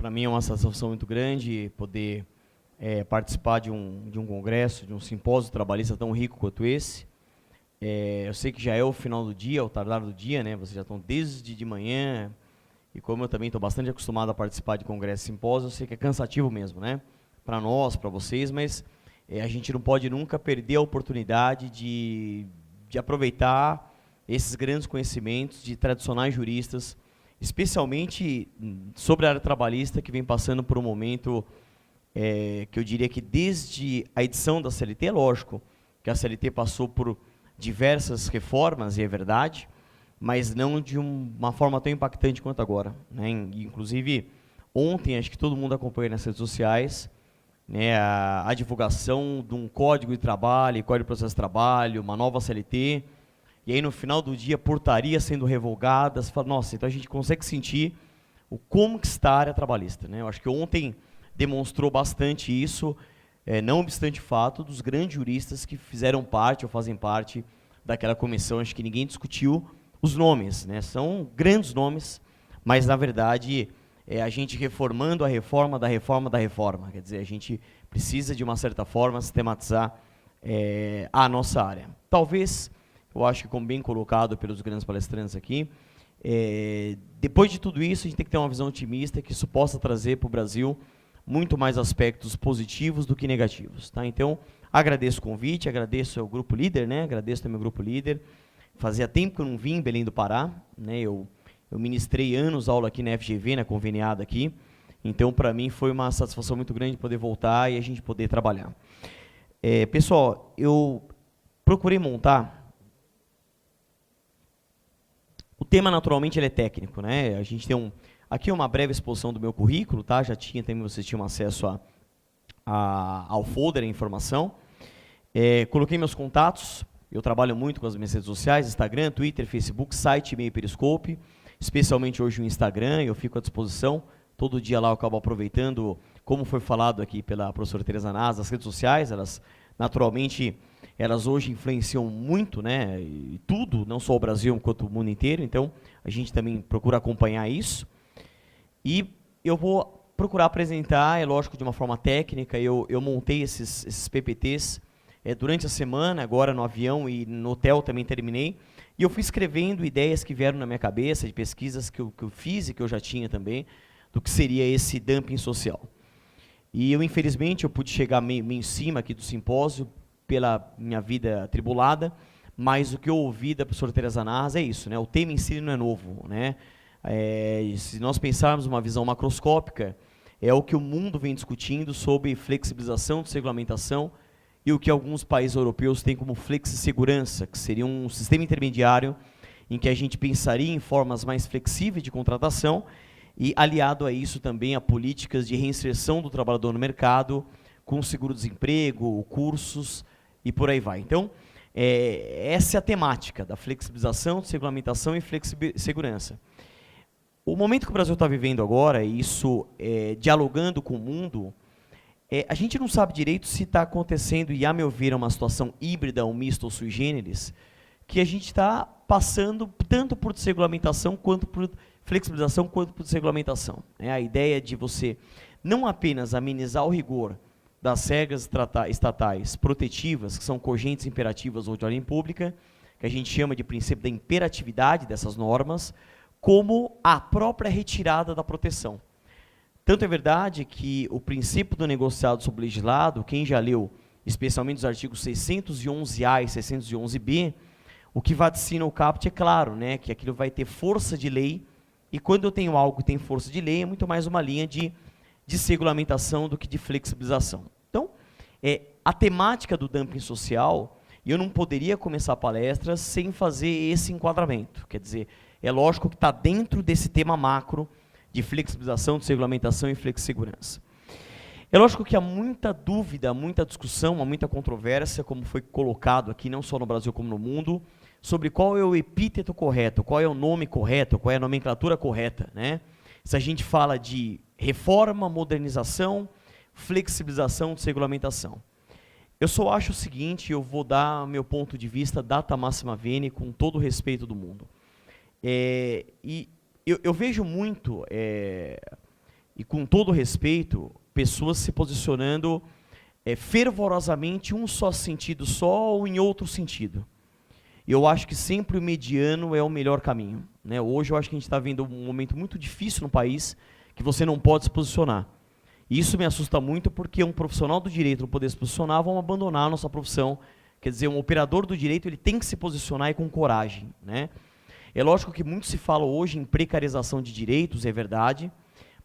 para mim é uma satisfação muito grande poder participar de um congresso, de um simpósio trabalhista tão rico quanto esse. Eu sei que já é o final do dia, o tardar do dia, né? Vocês já estão desde de manhã, e como eu também estou bastante acostumado a participar de congressos e simpósios, eu sei que é cansativo mesmo, né? Para nós, para vocês, mas a gente não pode nunca perder a oportunidade de aproveitar esses grandes conhecimentos de tradicionais juristas, especialmente sobre a área trabalhista, que vem passando por um momento que eu diria que desde a edição da CLT, é lógico que a CLT passou por diversas reformas, e é verdade, mas não de uma forma tão impactante quanto agora, né? Inclusive, ontem, acho que todo mundo acompanhou nas redes sociais, né, a divulgação de um código de trabalho, código de processo de trabalho, uma nova CLT, e aí no final do dia, portarias sendo revogadas. Fala, nossa, então a gente consegue sentir como que está a área trabalhista, né? Eu acho que ontem demonstrou bastante isso, não obstante o fato dos grandes juristas que fizeram parte ou fazem parte daquela comissão. Acho que ninguém discutiu os nomes, né? São grandes nomes, mas na verdade a gente reformando a reforma da reforma da reforma. Quer dizer, a gente precisa de uma certa forma sistematizar a nossa área. Talvez, eu acho que como bem colocado pelos grandes palestrantes aqui, depois de tudo isso a gente tem que ter uma visão otimista que isso possa trazer para o Brasil muito mais aspectos positivos do que negativos, tá? Então, agradeço o convite, agradeço ao Grupo Líder, né? Agradeço também ao Grupo Líder. Fazia tempo que eu não vim em Belém do Pará, né? Eu ministrei anos aula aqui na FGV, na conveniada aqui. Então, para mim, foi uma satisfação muito grande poder voltar e a gente poder trabalhar. Pessoal, eu procurei montar. O tema, naturalmente, ele é técnico, né? A gente tem aqui uma breve exposição do meu currículo, tá? Já tinha, também vocês tinham acesso ao folder, a informação. Coloquei meus contatos. Eu trabalho muito com as minhas redes sociais, Instagram, Twitter, Facebook, site, e-mail, Periscope, especialmente hoje o Instagram, eu fico à disposição. Todo dia lá eu acabo aproveitando, como foi falado aqui pela professora Tereza Naz, as redes sociais, elas, naturalmente, elas hoje influenciam muito, né? E tudo, não só o Brasil, quanto o mundo inteiro. Então, a gente também procura acompanhar isso. E eu vou procurar apresentar, é lógico, de uma forma técnica. Eu montei esses PPTs durante a semana, agora no avião e no hotel também terminei. E eu fui escrevendo ideias que vieram na minha cabeça, de pesquisas que eu fiz e que eu já tinha também, do que seria esse dumping social. E eu, infelizmente, eu pude chegar meio em cima aqui do simpósio, pela minha vida atribulada, mas o que eu ouvi da professora Tereza Naz é isso, né? O tema em si não é novo, né? Se nós pensarmos uma visão macroscópica, é o que o mundo vem discutindo sobre flexibilização de regulamentação e o que alguns países europeus têm como flexi-segurança, que seria um sistema intermediário em que a gente pensaria em formas mais flexíveis de contratação e, aliado a isso, também a políticas de reinserção do trabalhador no mercado, com seguro-desemprego, cursos e por aí vai. Então, essa é a temática da flexibilização, desregulamentação e flexi-segurança. O momento que o Brasil está vivendo agora, e isso dialogando com o mundo, a gente não sabe direito se está acontecendo, e a meu ver é uma situação híbrida, ou mista, ou sui generis, que a gente está passando tanto por desregulamentação, quanto por flexibilização, quanto por desregulamentação. A ideia de você não apenas amenizar o rigor das regras estatais protetivas, que são cogentes imperativas ou de ordem pública, que a gente chama de princípio da imperatividade dessas normas, como a própria retirada da proteção. Tanto é verdade que o princípio do negociado sobre o legislado, quem já leu, especialmente os artigos 611A e 611B, o que vaticina o caput é claro, né, que aquilo vai ter força de lei, e quando eu tenho algo que tem força de lei, é muito mais uma linha de desregulamentação do que de flexibilização. Então, a temática do dumping social, eu não poderia começar a palestra sem fazer esse enquadramento. Quer dizer, é lógico que está dentro desse tema macro de flexibilização, desregulamentação e flexi-segurança. É lógico que há muita dúvida, muita discussão, há muita controvérsia, como foi colocado aqui, não só no Brasil como no mundo, sobre qual é o epíteto correto, qual é o nome correto, qual é a nomenclatura correta, né? Se a gente fala de reforma, modernização, flexibilização, desregulamentação. Eu só acho o seguinte, eu vou dar meu ponto de vista data máxima veni, com todo o respeito do mundo. E eu vejo muito e com todo respeito, pessoas se posicionando fervorosamente em um só sentido só ou em outro sentido. Eu acho que sempre o mediano é o melhor caminho, né? Hoje eu acho que a gente está vendo um momento muito difícil no país, que você não pode se posicionar. E isso me assusta muito, porque um profissional do direito não poder se posicionar, vamos abandonar a nossa profissão. Quer dizer, um operador do direito ele tem que se posicionar e com coragem, né? É lógico que muito se fala hoje em precarização de direitos, é verdade,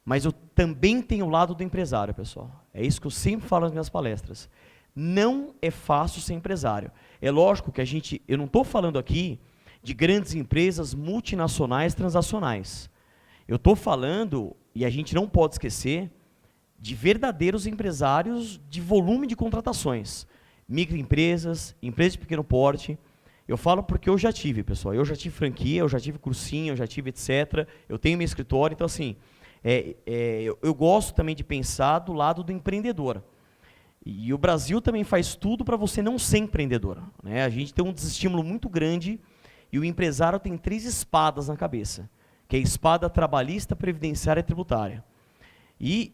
mas eu também tenho o lado do empresário, pessoal. É isso que eu sempre falo nas minhas palestras. Não é fácil ser empresário. É lógico que eu não estou falando aqui de grandes empresas multinacionais transacionais. Eu estou falando, e a gente não pode esquecer, de verdadeiros empresários de volume de contratações. Microempresas, empresas de pequeno porte. Eu falo porque eu já tive, pessoal. Eu já tive franquia, eu já tive cursinho, eu já tive etc. Eu tenho meu escritório, então assim, eu gosto também de pensar do lado do empreendedor. E o Brasil também faz tudo para você não ser empreendedor, né? A gente tem um desestímulo muito grande e o empresário tem 3 espadas na cabeça, que é a espada trabalhista, previdenciária e tributária. E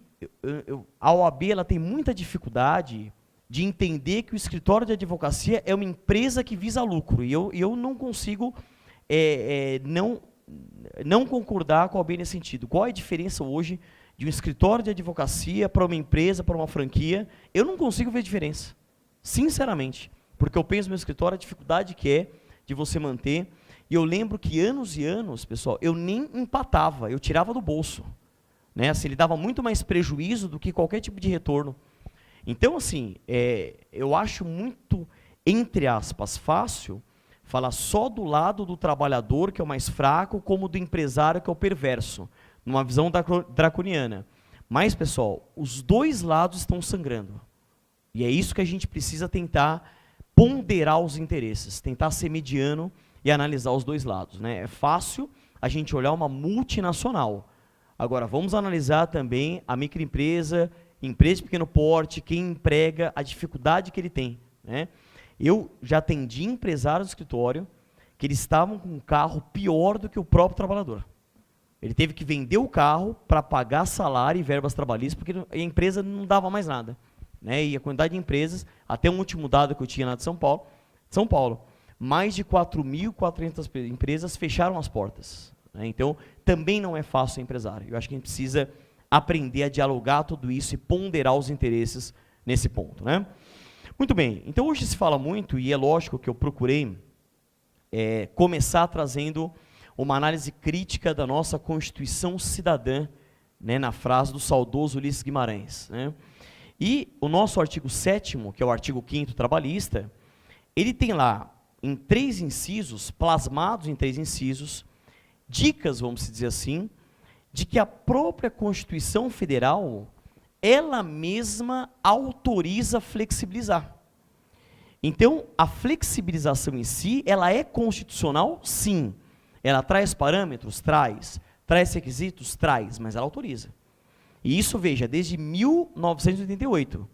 a OAB ela tem muita dificuldade de entender que o escritório de advocacia é uma empresa que visa lucro. E eu não consigo não concordar com a OAB nesse sentido. Qual é a diferença hoje de um escritório de advocacia para uma empresa, para uma franquia? Eu não consigo ver diferença, sinceramente, porque eu penso no meu escritório a dificuldade que é de você manter, e eu lembro que anos e anos, pessoal, eu nem empatava, eu tirava do bolso, né? Assim, ele dava muito mais prejuízo do que qualquer tipo de retorno. Então, assim, eu acho muito, entre aspas, fácil falar só do lado do trabalhador, que é o mais fraco, como do empresário, que é o perverso, numa visão draconiana. Mas, pessoal, os dois lados estão sangrando. E é isso que a gente precisa tentar ponderar os interesses, tentar ser mediano e analisar os dois lados, né? É fácil a gente olhar uma multinacional. Agora, vamos analisar também a microempresa, empresa de pequeno porte, quem emprega, a dificuldade que ele tem, né? Eu já atendi empresários do escritório que eles estavam com um carro pior do que o próprio trabalhador. Ele teve que vender o carro para pagar salário e verbas trabalhistas, porque a empresa não dava mais nada, né? E a quantidade de empresas, até o último dado que eu tinha lá de São Paulo, mais de 4.400 empresas fecharam as portas, né? Então, também não é fácil ser empresário. Eu acho que a gente precisa aprender a dialogar tudo isso e ponderar os interesses nesse ponto, né? Muito bem, então hoje se fala muito, e é lógico que eu procurei começar trazendo uma análise crítica da nossa Constituição Cidadã, né, na frase do saudoso Ulisses Guimarães, né? E o nosso artigo 7º, que é o artigo 5º trabalhista, ele tem lá, em 3 incisos, plasmados em 3 incisos, dicas, vamos dizer assim, de que a própria Constituição Federal, ela mesma autoriza flexibilizar. Então, a flexibilização em si, ela é constitucional? Sim. Ela traz parâmetros? Traz. Traz requisitos? Traz, mas ela autoriza. E isso, veja, desde 1988,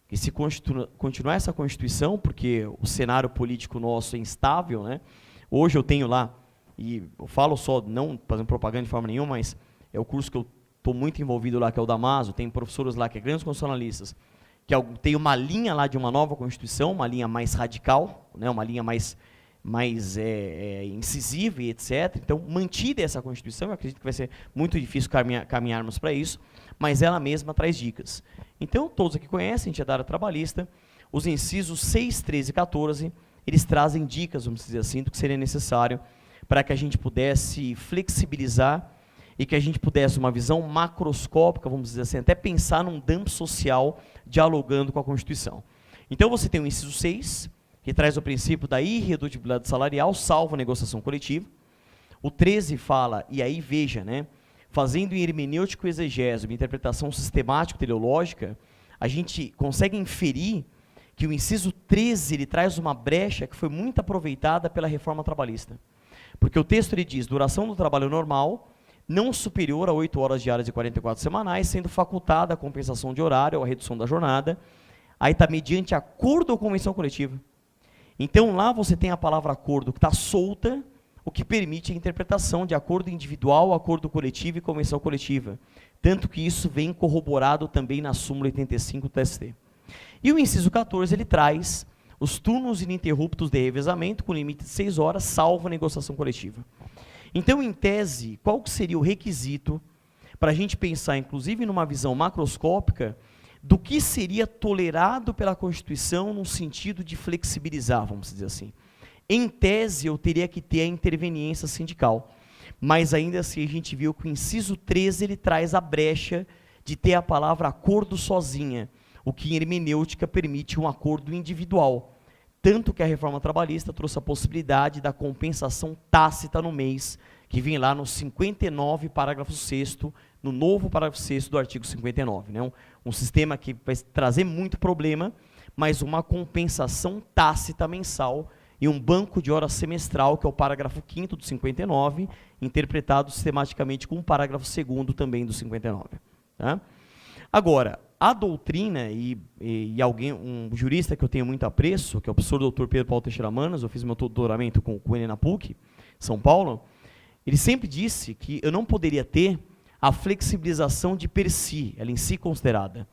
que se continuar essa Constituição, porque o cenário político nosso é instável, né? Hoje eu tenho lá, e eu falo só, não fazendo propaganda de forma nenhuma, mas é o curso que eu estou muito envolvido lá, que é o Damaso, tem professores lá que é grandes constitucionalistas, que tem uma linha lá de uma nova Constituição, uma linha mais radical, né, uma linha mais incisiva e etc. Então, mantida essa Constituição, eu acredito que vai ser muito difícil caminharmos para isso, mas ela mesma traz dicas. Então, todos aqui conhecem, a gente é da área trabalhista, os incisos 6, 13 e 14, eles trazem dicas, vamos dizer assim, do que seria necessário para que a gente pudesse flexibilizar e que a gente pudesse, uma visão macroscópica, vamos dizer assim, até pensar num dump social dialogando com a Constituição. Então, você tem o inciso 6, que traz o princípio da irredutibilidade salarial, salvo negociação coletiva. O 13 fala, e aí veja, né, fazendo em hermenêutico exegese, uma interpretação sistemático-teleológica, a gente consegue inferir que o inciso 13 ele traz uma brecha que foi muito aproveitada pela reforma trabalhista. Porque o texto ele diz, duração do trabalho normal, não superior a 8 horas diárias e 44 semanais, sendo facultada a compensação de horário ou a redução da jornada, aí está mediante acordo ou convenção coletiva. Então lá você tem a palavra acordo que está solta, o que permite a interpretação de acordo individual, acordo coletivo e convenção coletiva. Tanto que isso vem corroborado também na súmula 85 do TST. E o inciso 14, ele traz os turnos ininterruptos de revezamento com limite de 6 horas, salvo a negociação coletiva. Então, em tese, qual que seria o requisito para a gente pensar, inclusive numa visão macroscópica, do que seria tolerado pela Constituição no sentido de flexibilizar, vamos dizer assim. Em tese, eu teria que ter a interveniência sindical, mas ainda assim a gente viu que o inciso 13 ele traz a brecha de ter a palavra acordo sozinha, o que em hermenêutica permite um acordo individual, tanto que a reforma trabalhista trouxe a possibilidade da compensação tácita no mês, que vem lá no 59, parágrafo 6º, no novo parágrafo 6º do artigo 59. Né? Um sistema que vai trazer muito problema, mas uma compensação tácita mensal e um banco de horas semestral, que é o parágrafo 5º do 59, interpretado sistematicamente com o parágrafo 2º também do 59. Tá? Agora, a doutrina, e alguém, um jurista que eu tenho muito apreço, que é o professor Dr. Pedro Paulo Teixeira Manas, eu fiz meu doutoramento com ele na PUC, São Paulo, ele sempre disse que eu não poderia ter a flexibilização de per si, ela em si considerada.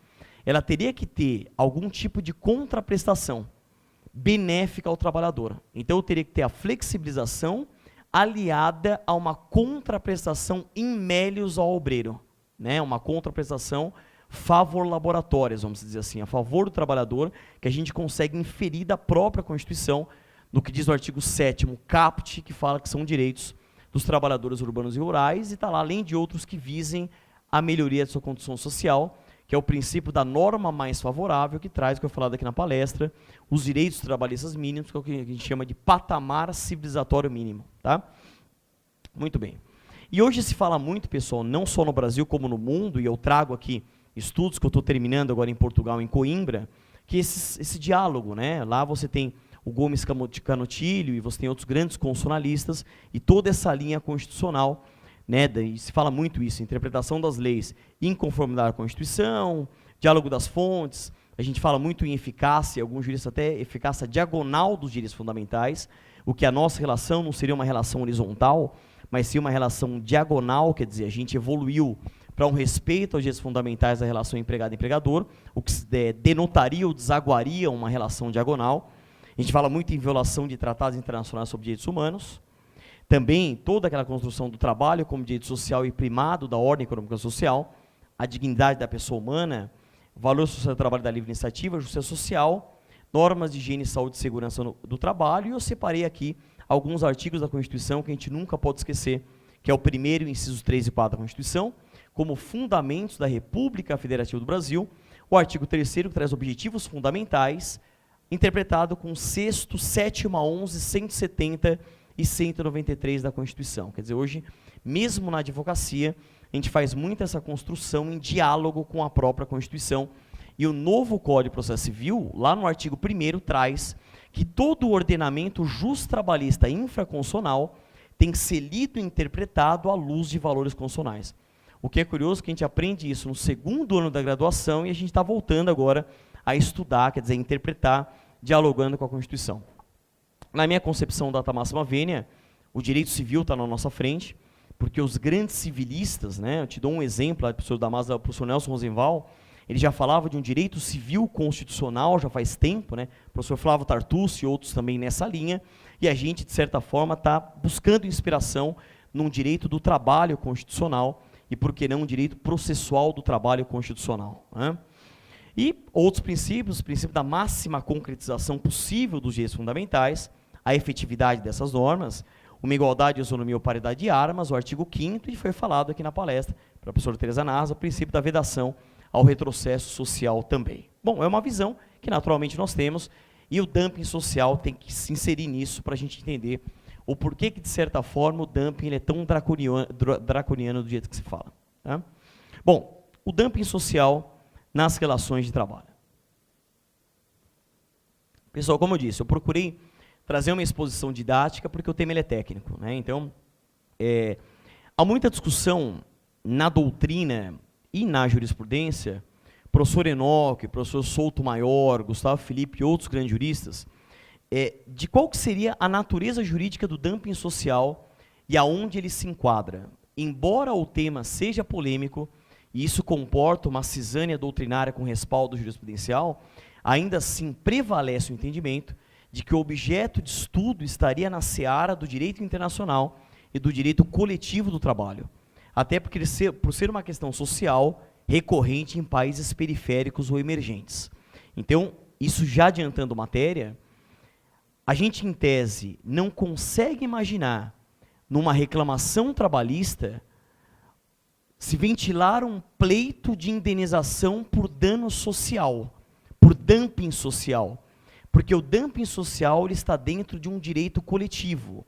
Ela teria que ter algum tipo de contraprestação benéfica ao trabalhador. Então eu teria que ter a flexibilização aliada a uma contraprestação in melius ao obreiro, né? Uma contraprestação favor laboratórias, vamos dizer assim, a favor do trabalhador, que a gente consegue inferir da própria Constituição, no que diz o artigo 7º caput, que fala que são direitos dos trabalhadores urbanos e rurais, e está lá, além de outros que visem a melhoria de sua condição social, que é o princípio da norma mais favorável, que traz, que eu falado aqui na palestra, os direitos trabalhistas mínimos, que é o que a gente chama de patamar civilizatório mínimo. Tá? Muito bem. E hoje se fala muito, pessoal, não só no Brasil como no mundo, e eu trago aqui estudos que eu estou terminando agora em Portugal, em Coimbra, que esse diálogo, né? Lá você tem o Gomes Canotilho e você tem outros grandes constitucionalistas e toda essa linha constitucional, né? E se fala muito isso, interpretação das leis em conformidade à Constituição, diálogo das fontes, a gente fala muito em eficácia, alguns juristas até eficácia diagonal dos direitos fundamentais, o que a nossa relação não seria uma relação horizontal, mas sim uma relação diagonal, quer dizer, a gente evoluiu para um respeito aos direitos fundamentais da relação empregado-empregador, o que denotaria ou desaguaria uma relação diagonal. A gente fala muito em violação de tratados internacionais sobre direitos humanos, também toda aquela construção do trabalho como direito social e primado da ordem econômica e social, a dignidade da pessoa humana, valor social do trabalho da livre iniciativa, justiça social, normas de higiene, saúde e segurança do trabalho, e eu separei aqui alguns artigos da Constituição que a gente nunca pode esquecer, que é o primeiro, incisos 3 e 4 da Constituição, como fundamentos da República Federativa do Brasil, o artigo 3º, que traz objetivos fundamentais, interpretado com 6º, 7º, 11, 170 e 193 da Constituição. Quer dizer, hoje, mesmo na advocacia, a gente faz muito essa construção em diálogo com a própria Constituição, e o novo Código de Processo Civil, lá no artigo 1º, traz que todo o ordenamento justo-trabalhista infraconstitucional tem que ser lido e interpretado à luz de valores constitucionais. O que é curioso é que a gente aprende isso no 2º ano da graduação e a gente está voltando agora a estudar, quer dizer, interpretar, dialogando com a Constituição. Na minha concepção da data máxima vênia, o direito civil está na nossa frente, porque os grandes civilistas, né, eu te dou um exemplo, o professor Damasio, o professor Nelson Rosenval, ele já falava de um direito civil constitucional já faz tempo, né, o professor Flávio Tartucci e outros também nessa linha, e a gente, de certa forma, está buscando inspiração num direito do trabalho constitucional, e por que não um direito processual do trabalho constitucional. Né? E outros princípios, o princípio da máxima concretização possível dos direitos fundamentais, a efetividade dessas normas, uma igualdade, isonomia ou paridade de armas, o artigo 5º, e foi falado aqui na palestra, pela professora Teresa Nasa, o princípio da vedação ao retrocesso social também. Bom, é uma visão que naturalmente nós temos, e o dumping social tem que se inserir nisso para a gente entender o porquê que, de certa forma, o dumping ele é tão draconiano do jeito que se fala. Tá? Bom, o dumping social nas relações de trabalho. Pessoal, como eu disse, eu procurei trazer uma exposição didática porque o tema ele é técnico. Né? Então, há muita discussão na doutrina e na jurisprudência, professor Enoque, professor Souto Maior, Gustavo Felipe e outros grandes juristas, de qual que seria a natureza jurídica do dumping social e aonde ele se enquadra. Embora o tema seja polêmico, e isso comporta uma cisânia doutrinária com respaldo jurisprudencial, ainda assim prevalece o entendimento de que o objeto de estudo estaria na seara do direito internacional e do direito coletivo do trabalho, até porque por ser uma questão social recorrente em países periféricos ou emergentes. Então, isso já adiantando matéria, a gente, em tese, não consegue imaginar, numa reclamação trabalhista, se ventilar um pleito de indenização por dano social, por dumping social, porque o dumping social ele está dentro de um direito coletivo.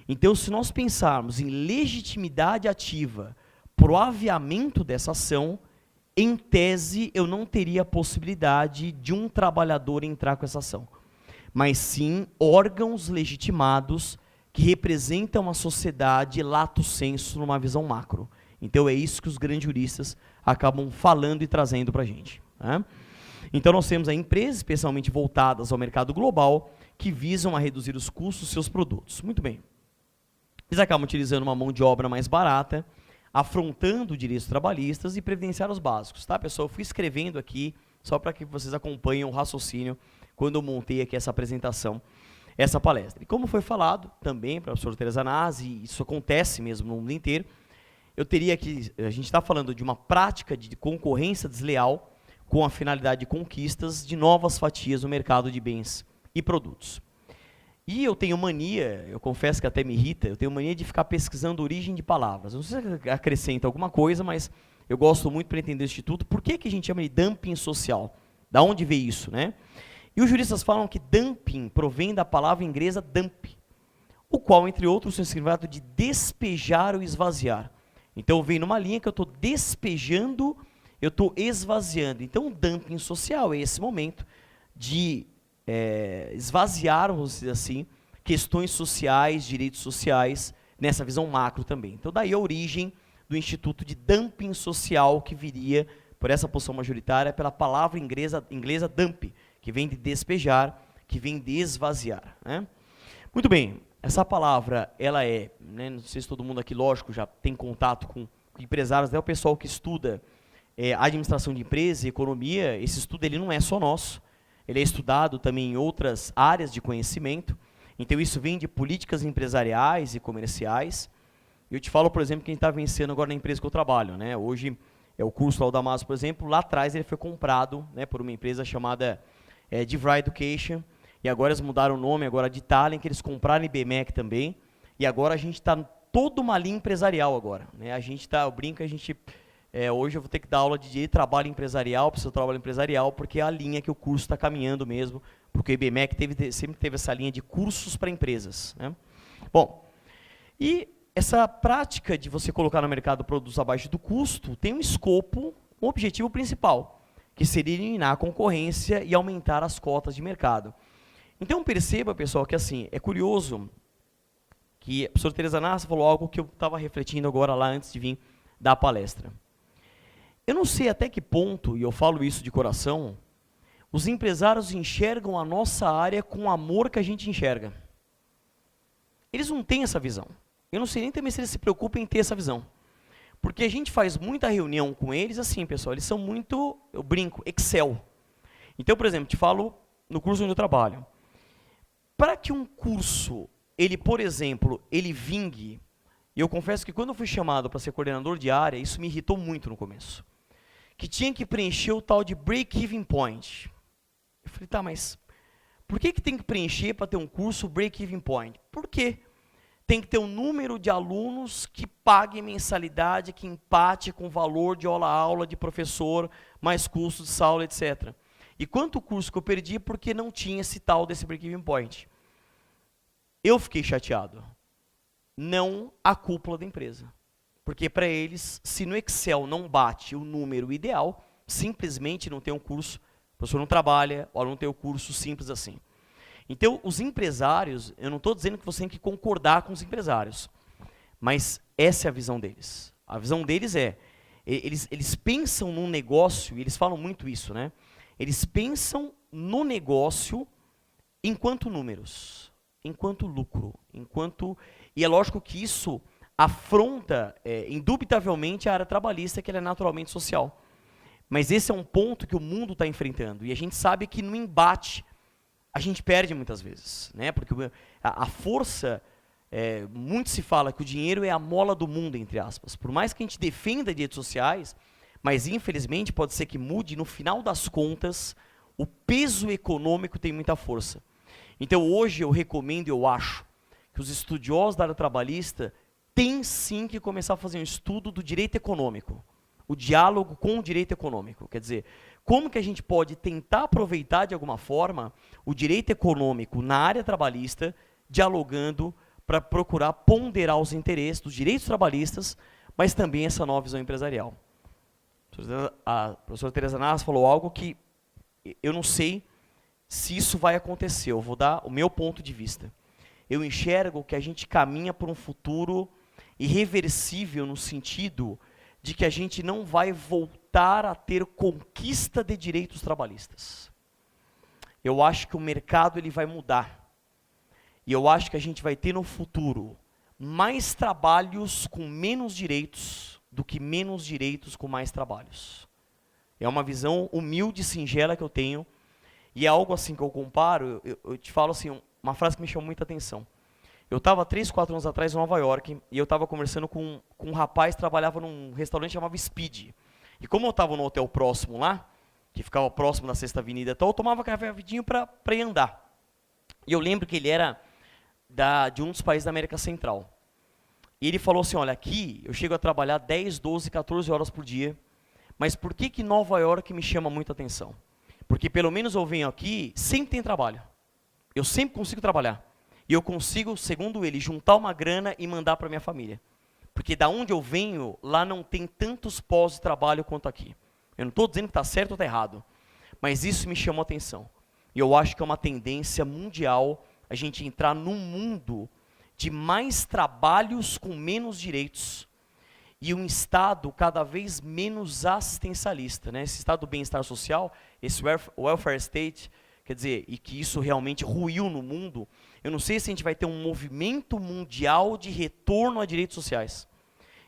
Então, se nós pensarmos em legitimidade ativa para o aviamento dessa ação, em tese, eu não teria a possibilidade de um trabalhador entrar com essa ação, mas sim órgãos legitimados que representam a sociedade lato sensu numa visão macro. Então é isso que os grandes juristas acabam falando e trazendo para a gente, né? Então nós temos aí empresas especialmente voltadas ao mercado global que visam a reduzir os custos dos seus produtos. Muito bem. Eles acabam utilizando uma mão de obra mais barata, afrontando direitos trabalhistas e previdenciários básicos. Tá, pessoal? Eu fui escrevendo aqui, só para que vocês acompanhem o raciocínio, quando eu montei aqui essa apresentação, essa palestra. E como foi falado também para a professora Tereza Nasi, e isso acontece mesmo no mundo inteiro, a gente está falando de uma prática de concorrência desleal com a finalidade de conquistas de novas fatias no mercado de bens e produtos. E eu tenho mania, eu confesso que até me irrita, eu tenho mania de ficar pesquisando a origem de palavras. Não sei se acrescenta alguma coisa, mas eu gosto muito para entender o Instituto. Por que a gente chama de dumping social? Da onde veio isso, né? E os juristas falam que dumping provém da palavra inglesa dump, o qual, entre outros, é significado de despejar ou esvaziar. Então, vem numa linha que eu estou despejando, eu estou esvaziando. Então, o dumping social é esse momento de esvaziar, vamos dizer assim, questões sociais, direitos sociais, nessa visão macro também. Então, daí a origem do Instituto de Dumping Social, que viria, por essa posição majoritária, pela palavra inglesa dump, que vem de despejar, que vem de esvaziar, né? Muito bem, essa palavra, ela né, não sei se todo mundo aqui, lógico, já tem contato com empresários, né, o pessoal que estuda administração de empresa e economia, esse estudo ele não é só nosso, ele é estudado também em outras áreas de conhecimento, então isso vem de políticas empresariais e comerciais. Eu te falo, por exemplo, quem está vencendo agora na empresa que eu trabalho, né? Hoje, o curso lá, o Damaso, por exemplo, lá atrás ele foi comprado, né, por uma empresa chamada DeVry Education, e agora eles mudaram o nome agora de Talent, que eles compraram IBMEC também, e agora a gente está toda uma linha empresarial agora, né? A gente está, eu brinco, hoje eu vou ter que dar aula de direito de trabalho empresarial, para o seu trabalho empresarial, porque é a linha que o curso está caminhando mesmo, porque o IBMEC sempre teve essa linha de cursos para empresas, né? Bom, e essa prática de você colocar no mercado produtos abaixo do custo tem um escopo, um objetivo principal, que seria eliminar a concorrência e aumentar as cotas de mercado. Então perceba, pessoal, que assim, é curioso que a professora Tereza Nassa falou algo que eu estava refletindo agora lá antes de vir dar a palestra. Eu não sei até que ponto, e eu falo isso de coração, os empresários enxergam a nossa área com o amor que a gente enxerga. Eles não têm essa visão. Eu não sei nem também se eles se preocupam em ter essa visão. Porque a gente faz muita reunião com eles, assim, pessoal, eles são muito, eu brinco, Excel. Então, por exemplo, te falo no curso onde eu trabalho. Para que um curso, ele, por exemplo, ele vingue, e eu confesso que quando eu fui chamado para ser coordenador de área, isso me irritou muito no começo. Que tinha que preencher o tal de break-even point. Eu falei, tá, mas por que tem que preencher para ter um curso break-even point? Por quê? Tem que ter um número de alunos que paguem mensalidade, que empate com o valor de aula de professor, mais custo de sala, etc. E quanto curso que eu perdi porque não tinha esse tal desse break-even point? Eu fiquei chateado. Não a cúpula da empresa. Porque para eles, se no Excel não bate o número ideal, simplesmente não tem um curso, o professor não trabalha, o aluno tem o curso simples assim. Então, os empresários, eu não estou dizendo que você tem que concordar com os empresários, mas essa é a visão deles. A visão deles eles pensam num negócio, e eles falam muito isso, né? Eles pensam no negócio enquanto números, enquanto lucro, e é lógico que isso afronta, indubitavelmente, a área trabalhista, que ela é naturalmente social. Mas esse é um ponto que o mundo está enfrentando, e a gente sabe que no embate a gente perde muitas vezes, né? Porque a força, muito se fala que o dinheiro é a mola do mundo, entre aspas. Por mais que a gente defenda redes sociais, mas infelizmente pode ser que mude, no final das contas, o peso econômico tem muita força. Então hoje eu recomendo e eu acho que os estudiosos da área trabalhista têm sim que começar a fazer um estudo do direito econômico, o diálogo com o direito econômico. Quer dizer, como que a gente pode tentar aproveitar de alguma forma o direito econômico na área trabalhista, dialogando para procurar ponderar os interesses dos direitos trabalhistas, mas também essa nova visão empresarial. A professora Tereza Nas falou algo que eu não sei se isso vai acontecer, eu vou dar o meu ponto de vista. Eu enxergo que a gente caminha por um futuro irreversível no sentido de que a gente não vai voltar a ter conquista de direitos trabalhistas. Eu acho que o mercado ele vai mudar. E eu acho que a gente vai ter no futuro mais trabalhos com menos direitos do que menos direitos com mais trabalhos. É uma visão humilde e singela que eu tenho, e é algo assim que eu comparo, eu te falo assim, uma frase que me chamou muita atenção. Eu estava 3, 4 anos atrás em Nova York, e eu estava conversando com um rapaz que trabalhava num restaurante chamado Speed. E como eu estava no hotel próximo lá, que ficava próximo da Sexta Avenida, então eu tomava café rapidinho para ir andar. E eu lembro que ele era de um dos países da América Central. E ele falou assim, olha, aqui eu chego a trabalhar 10, 12, 14 horas por dia, mas por que Nova York me chama muita atenção? Porque pelo menos eu venho aqui, sempre tem trabalho. Eu sempre consigo trabalhar. E eu consigo, segundo ele, juntar uma grana e mandar para minha família. Porque da onde eu venho, lá não tem tantos pós de trabalho quanto aqui. Eu não estou dizendo que está certo ou está errado, mas isso me chamou a atenção. E eu acho que é uma tendência mundial a gente entrar num mundo de mais trabalhos com menos direitos e um Estado cada vez menos assistencialista, né? Esse Estado do bem-estar social, esse welfare state, quer dizer, e que isso realmente ruiu no mundo, eu não sei se a gente vai ter um movimento mundial de retorno a direitos sociais.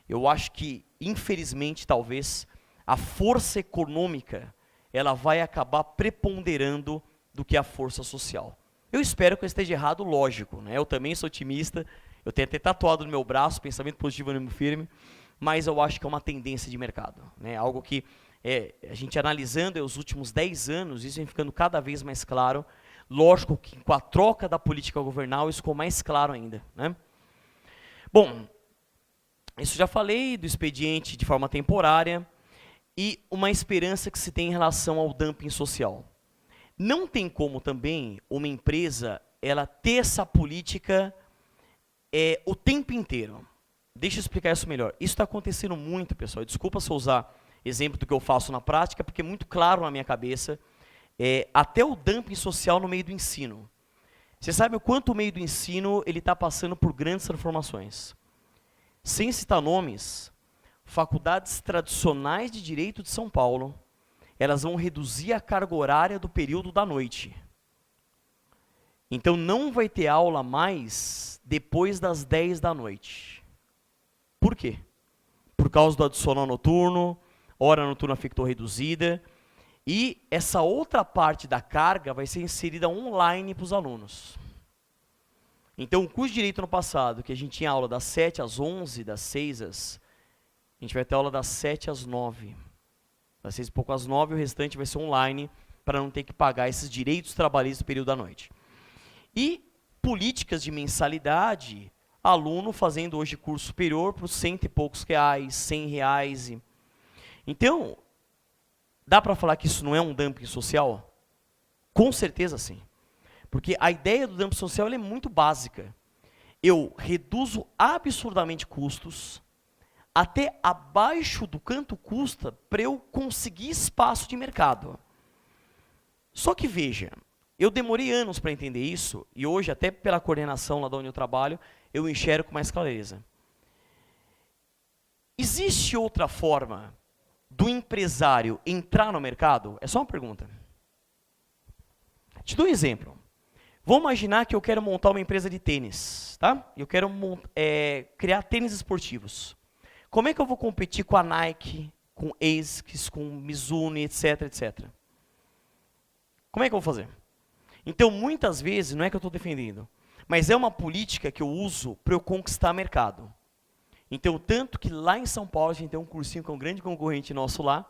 Eu acho que, infelizmente, talvez, a força econômica, ela vai acabar preponderando do que a força social. Eu espero que eu esteja errado, lógico, né? Eu também sou otimista, eu tenho até tatuado no meu braço, pensamento positivo, ânimo firme, mas eu acho que é uma tendência de mercado, né? Algo que, a gente analisando os últimos 10 anos, isso vem ficando cada vez mais claro. Lógico que com a troca da política governal, isso ficou mais claro ainda, né? Bom, isso já falei do expediente de forma temporária e uma esperança que se tem em relação ao dumping social. Não tem como também uma empresa ela ter essa política o tempo inteiro. Deixa eu explicar isso melhor. Isso está acontecendo muito, pessoal. Desculpa se eu usar exemplo do que eu faço na prática, porque é muito claro na minha cabeça. Até o dumping social no meio do ensino. Você sabe o quanto o meio do ensino ele está passando por grandes transformações. Sem citar nomes, faculdades tradicionais de direito de São Paulo, elas vão reduzir a carga horária do período da noite. Então não vai ter aula mais depois das 10 da noite. Por quê? Por causa do adicional noturno, hora noturna ficou reduzida, e essa outra parte da carga vai ser inserida online para os alunos. Então, o curso de Direito no passado, que a gente tinha aula das 7 às 11, das 6 às... A gente vai ter aula das 7 às 9. Das 6 e pouco às 9, o restante vai ser online, para não ter que pagar esses direitos trabalhistas no período da noite. E políticas de mensalidade, aluno fazendo hoje curso superior por 100 e poucos reais, 100 reais. Então, dá para falar que isso não é um dumping social? Com certeza sim. Porque a ideia do dumping social é muito básica. Eu reduzo absurdamente custos, até abaixo do quanto custa para eu conseguir espaço de mercado. Só que veja, eu demorei anos para entender isso, e hoje, até pela coordenação lá de onde eu trabalho, eu enxergo com mais clareza. Existe outra forma do empresário entrar no mercado? É só uma pergunta. Te dou um exemplo. Vamos imaginar que eu quero montar uma empresa de tênis, tá? Eu quero criar tênis esportivos. Como é que eu vou competir com a Nike, com ASICS, com Mizuno, etc, etc? Como é que eu vou fazer? Então, muitas vezes, não é que eu estou defendendo, mas é uma política que eu uso para eu conquistar mercado. Então, tanto que lá em São Paulo, a gente tem um cursinho com um grande concorrente nosso lá,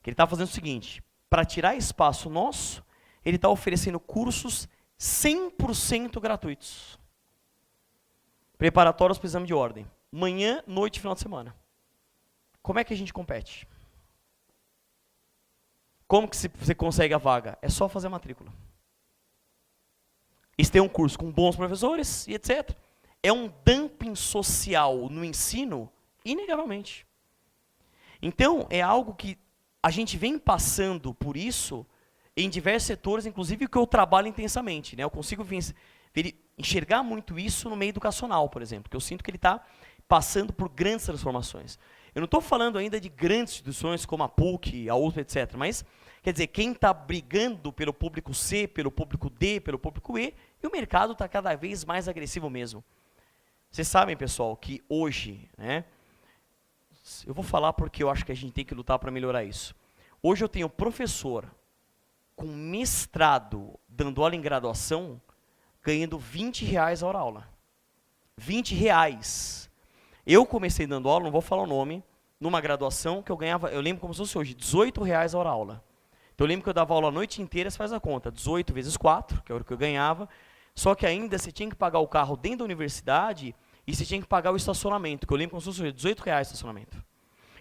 que ele está fazendo o seguinte, para tirar espaço nosso, ele está oferecendo cursos 100% gratuitos. Preparatórios para o exame de ordem. Manhã, noite e final de semana. Como é que a gente compete? Como que você consegue a vaga? É só fazer a matrícula. Isso tem um curso com bons professores e etc. É um dumping social no ensino, inegavelmente. Então, é algo que a gente vem passando por isso em diversos setores, inclusive o que eu trabalho intensamente. Né? Eu consigo enxergar muito isso no meio educacional, por exemplo, que eu sinto que ele está passando por grandes transformações. Eu não estou falando ainda de grandes instituições como a PUC, a USP, etc., mas, quer dizer, quem está brigando pelo público C, pelo público D, pelo público E, e o mercado está cada vez mais agressivo mesmo. Vocês sabem, pessoal, que hoje, né, eu vou falar porque eu acho que a gente tem que lutar para melhorar isso. Hoje eu tenho professor com mestrado, dando aula em graduação, ganhando R$20 a hora aula. R$20. Eu comecei dando aula, não vou falar o nome, numa graduação que eu ganhava, eu lembro como se fosse hoje, R$18 a hora aula. Então eu lembro que eu dava aula a noite inteira, você faz a conta, 18 vezes 4, que é o que eu ganhava, só que ainda você tinha que pagar o carro dentro da universidade e você tinha que pagar o estacionamento, que eu lembro como se fosse hoje, R$18 o estacionamento.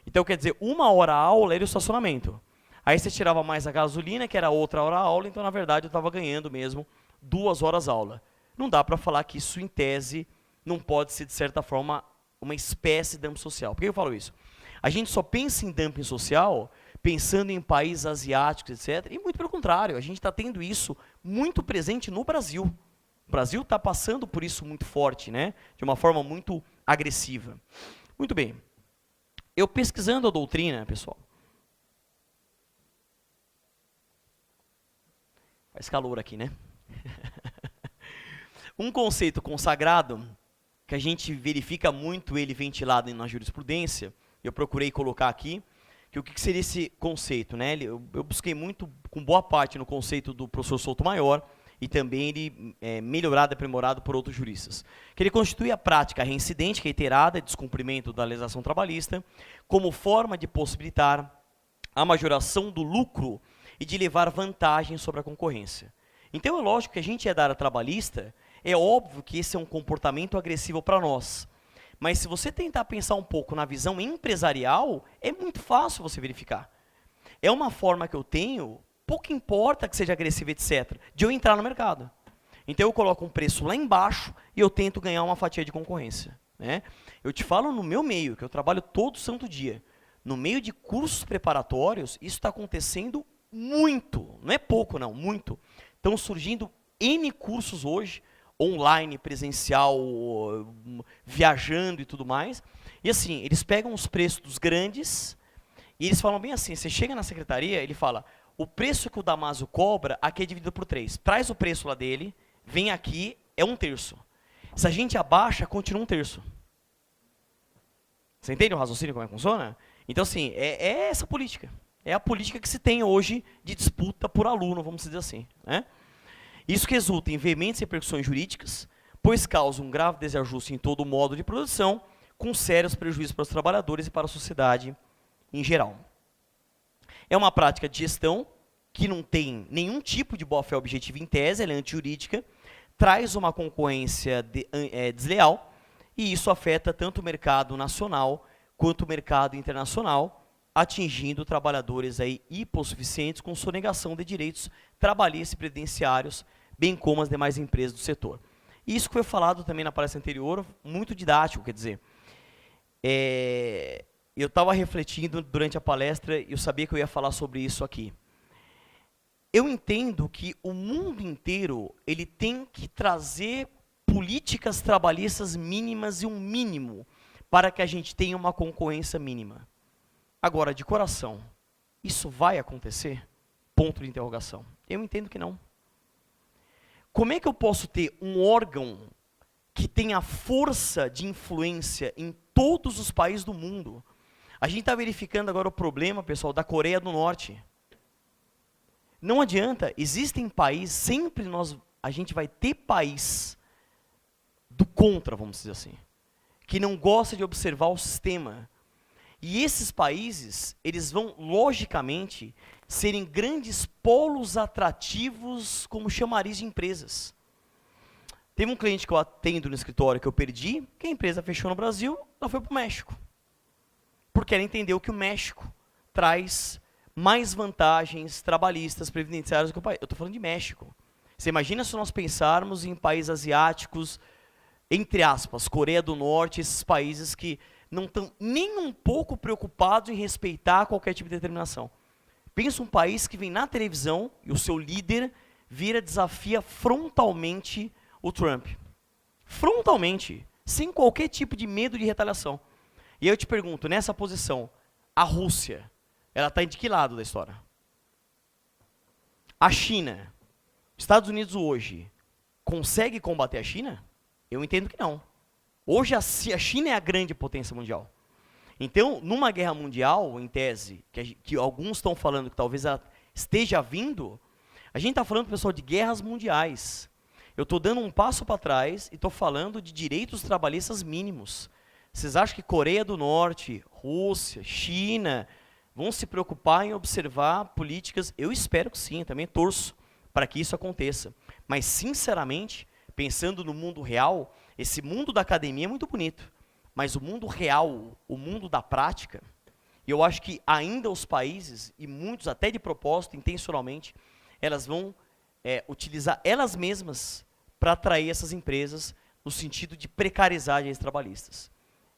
Então quer dizer, 1 hora a aula era o estacionamento. Aí você tirava mais a gasolina, que era outra hora a aula, então na verdade eu estava ganhando mesmo 2 horas aula. Não dá para falar que isso, em tese, não pode ser, de certa forma, uma espécie de dumping social. Por que eu falo isso? A gente só pensa em dumping social pensando em países asiáticos, etc. E muito pelo contrário, a gente está tendo isso muito presente no Brasil. O Brasil está passando por isso muito forte, né? De uma forma muito agressiva. Muito bem. Eu pesquisando a doutrina, pessoal. Faz calor aqui, né? Um conceito consagrado, que a gente verifica muito ele ventilado na jurisprudência, eu procurei colocar aqui, que o que seria esse conceito, né? Eu busquei muito, com boa parte, no conceito do professor Soutomaior, e também ele melhorado e aprimorado por outros juristas. Que ele constitui a prática reincidente, reiterada, de descumprimento da legislação trabalhista, como forma de possibilitar a majoração do lucro e de levar vantagem sobre a concorrência. Então é lógico que a gente é da área trabalhista, é óbvio que esse é um comportamento agressivo para nós. Mas se você tentar pensar um pouco na visão empresarial, é muito fácil você verificar. É uma forma que eu tenho, pouco importa que seja agressivo, etc., de eu entrar no mercado. Então eu coloco um preço lá embaixo e eu tento ganhar uma fatia de concorrência. Né? Eu te falo no meu meio, que eu trabalho todo santo dia. No meio de cursos preparatórios, isso está acontecendo muito. Não é pouco, não, muito. Estão surgindo N cursos hoje, online, presencial, viajando e tudo mais. E assim, eles pegam os preços dos grandes e eles falam bem assim, você chega na secretaria, ele fala, o preço que o Damásio cobra, aqui é dividido por 3. Traz o preço lá dele, vem aqui, é 1/3. Se a gente abaixa, continua 1/3. Você entende o raciocínio, como é que funciona? Então assim, é essa política. É a política que se tem hoje de disputa por aluno, vamos dizer assim. Né? Isso que resulta em veementes repercussões jurídicas, pois causa um grave desajuste em todo o modo de produção, com sérios prejuízos para os trabalhadores e para a sociedade em geral. É uma prática de gestão que não tem nenhum tipo de boa-fé objetiva em tese, ela é antijurídica, traz uma concorrência desleal, e isso afeta tanto o mercado nacional quanto o mercado internacional, atingindo trabalhadores aí hipossuficientes com sonegação de direitos trabalhistas e previdenciários, bem como as demais empresas do setor. Isso que foi falado também na palestra anterior, muito didático, quer dizer, eu estava refletindo durante a palestra e eu sabia que eu ia falar sobre isso aqui. Eu entendo que o mundo inteiro ele tem que trazer políticas trabalhistas mínimas e um mínimo para que a gente tenha uma concorrência mínima. Agora, de coração, isso vai acontecer? Ponto de interrogação. Eu entendo que não. Como é que eu posso ter um órgão que tenha força de influência em todos os países do mundo? A gente está verificando agora o problema, pessoal, da Coreia do Norte. Não adianta, existem países, sempre a gente vai ter país do contra, vamos dizer assim, que não gosta de observar o sistema. E esses países, eles vão, logicamente, serem grandes polos atrativos como chamariz de empresas. Teve um cliente que eu atendo no escritório que eu perdi, que a empresa fechou no Brasil, ela foi para o México. Porque ela entendeu que o México traz mais vantagens trabalhistas, previdenciárias do que o país. Eu estou falando de México. Você imagina se nós pensarmos em países asiáticos, entre aspas, Coreia do Norte, esses países que não estão nem um pouco preocupados em respeitar qualquer tipo de determinação. Pensa um país que vem na televisão e o seu líder desafia frontalmente o Trump. Frontalmente, sem qualquer tipo de medo de retaliação. E aí eu te pergunto, nessa posição, a Rússia, ela está de que lado da história? A China, Estados Unidos hoje, consegue combater a China? Eu entendo que não. Hoje a China é a grande potência mundial. Então, numa guerra mundial, em tese, que alguns estão falando que talvez ela esteja vindo, a gente está falando, pessoal, de guerras mundiais. Eu estou dando um passo para trás e estou falando de direitos trabalhistas mínimos. Vocês acham que Coreia do Norte, Rússia, China vão se preocupar em observar políticas? Eu espero que sim, também torço para que isso aconteça. Mas, sinceramente, pensando no mundo real, esse mundo da academia é muito bonito, mas o mundo real, o mundo da prática, eu acho que ainda os países, e muitos até de propósito, intencionalmente, elas vão utilizar elas mesmas para atrair essas empresas no sentido de precarizar as trabalhistas.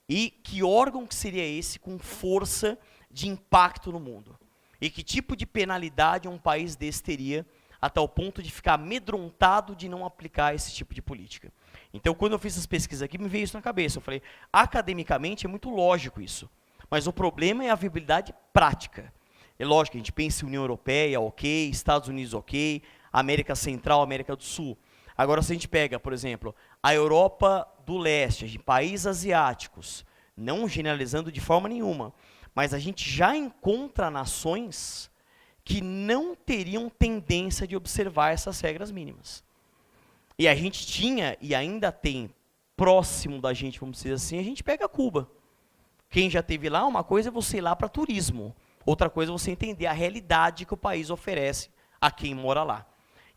E que órgão que seria esse com força de impacto no mundo? E que tipo de penalidade um país desse teria até o ponto de ficar amedrontado de não aplicar esse tipo de política? Então, quando eu fiz essas pesquisas aqui, me veio isso na cabeça. Eu falei, academicamente é muito lógico isso, mas o problema é a viabilidade prática. É lógico, a gente pensa em União Europeia, ok, Estados Unidos, ok, América Central, América do Sul. Agora, se a gente pega, por exemplo, a Europa do Leste, de países asiáticos, não generalizando de forma nenhuma, mas a gente já encontra nações que não teriam tendência de observar essas regras mínimas. E a gente tinha, e ainda tem, próximo da gente, vamos dizer assim, a gente pega Cuba. Quem já esteve lá, uma coisa é você ir lá para turismo, outra coisa é você entender a realidade que o país oferece a quem mora lá.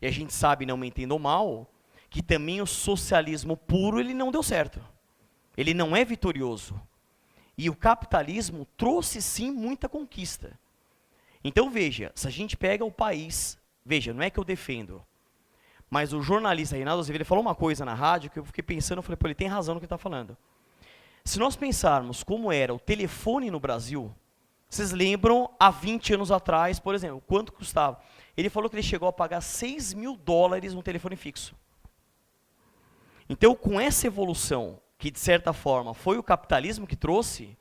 E a gente sabe, não me entendam mal, que também o socialismo puro ele não deu certo. Ele não é vitorioso. E o capitalismo trouxe sim muita conquista. Então veja, se a gente pega o país, veja, não é que eu defendo, mas o jornalista Reinaldo Azevedo falou uma coisa na rádio que eu fiquei pensando, eu falei, pô, ele tem razão no que ele está falando. Se nós pensarmos como era o telefone no Brasil, vocês lembram há 20 anos atrás, por exemplo, quanto custava? Ele falou que ele chegou a pagar $6.000 no telefone fixo. Então, com essa evolução, que de certa forma foi o capitalismo que trouxe,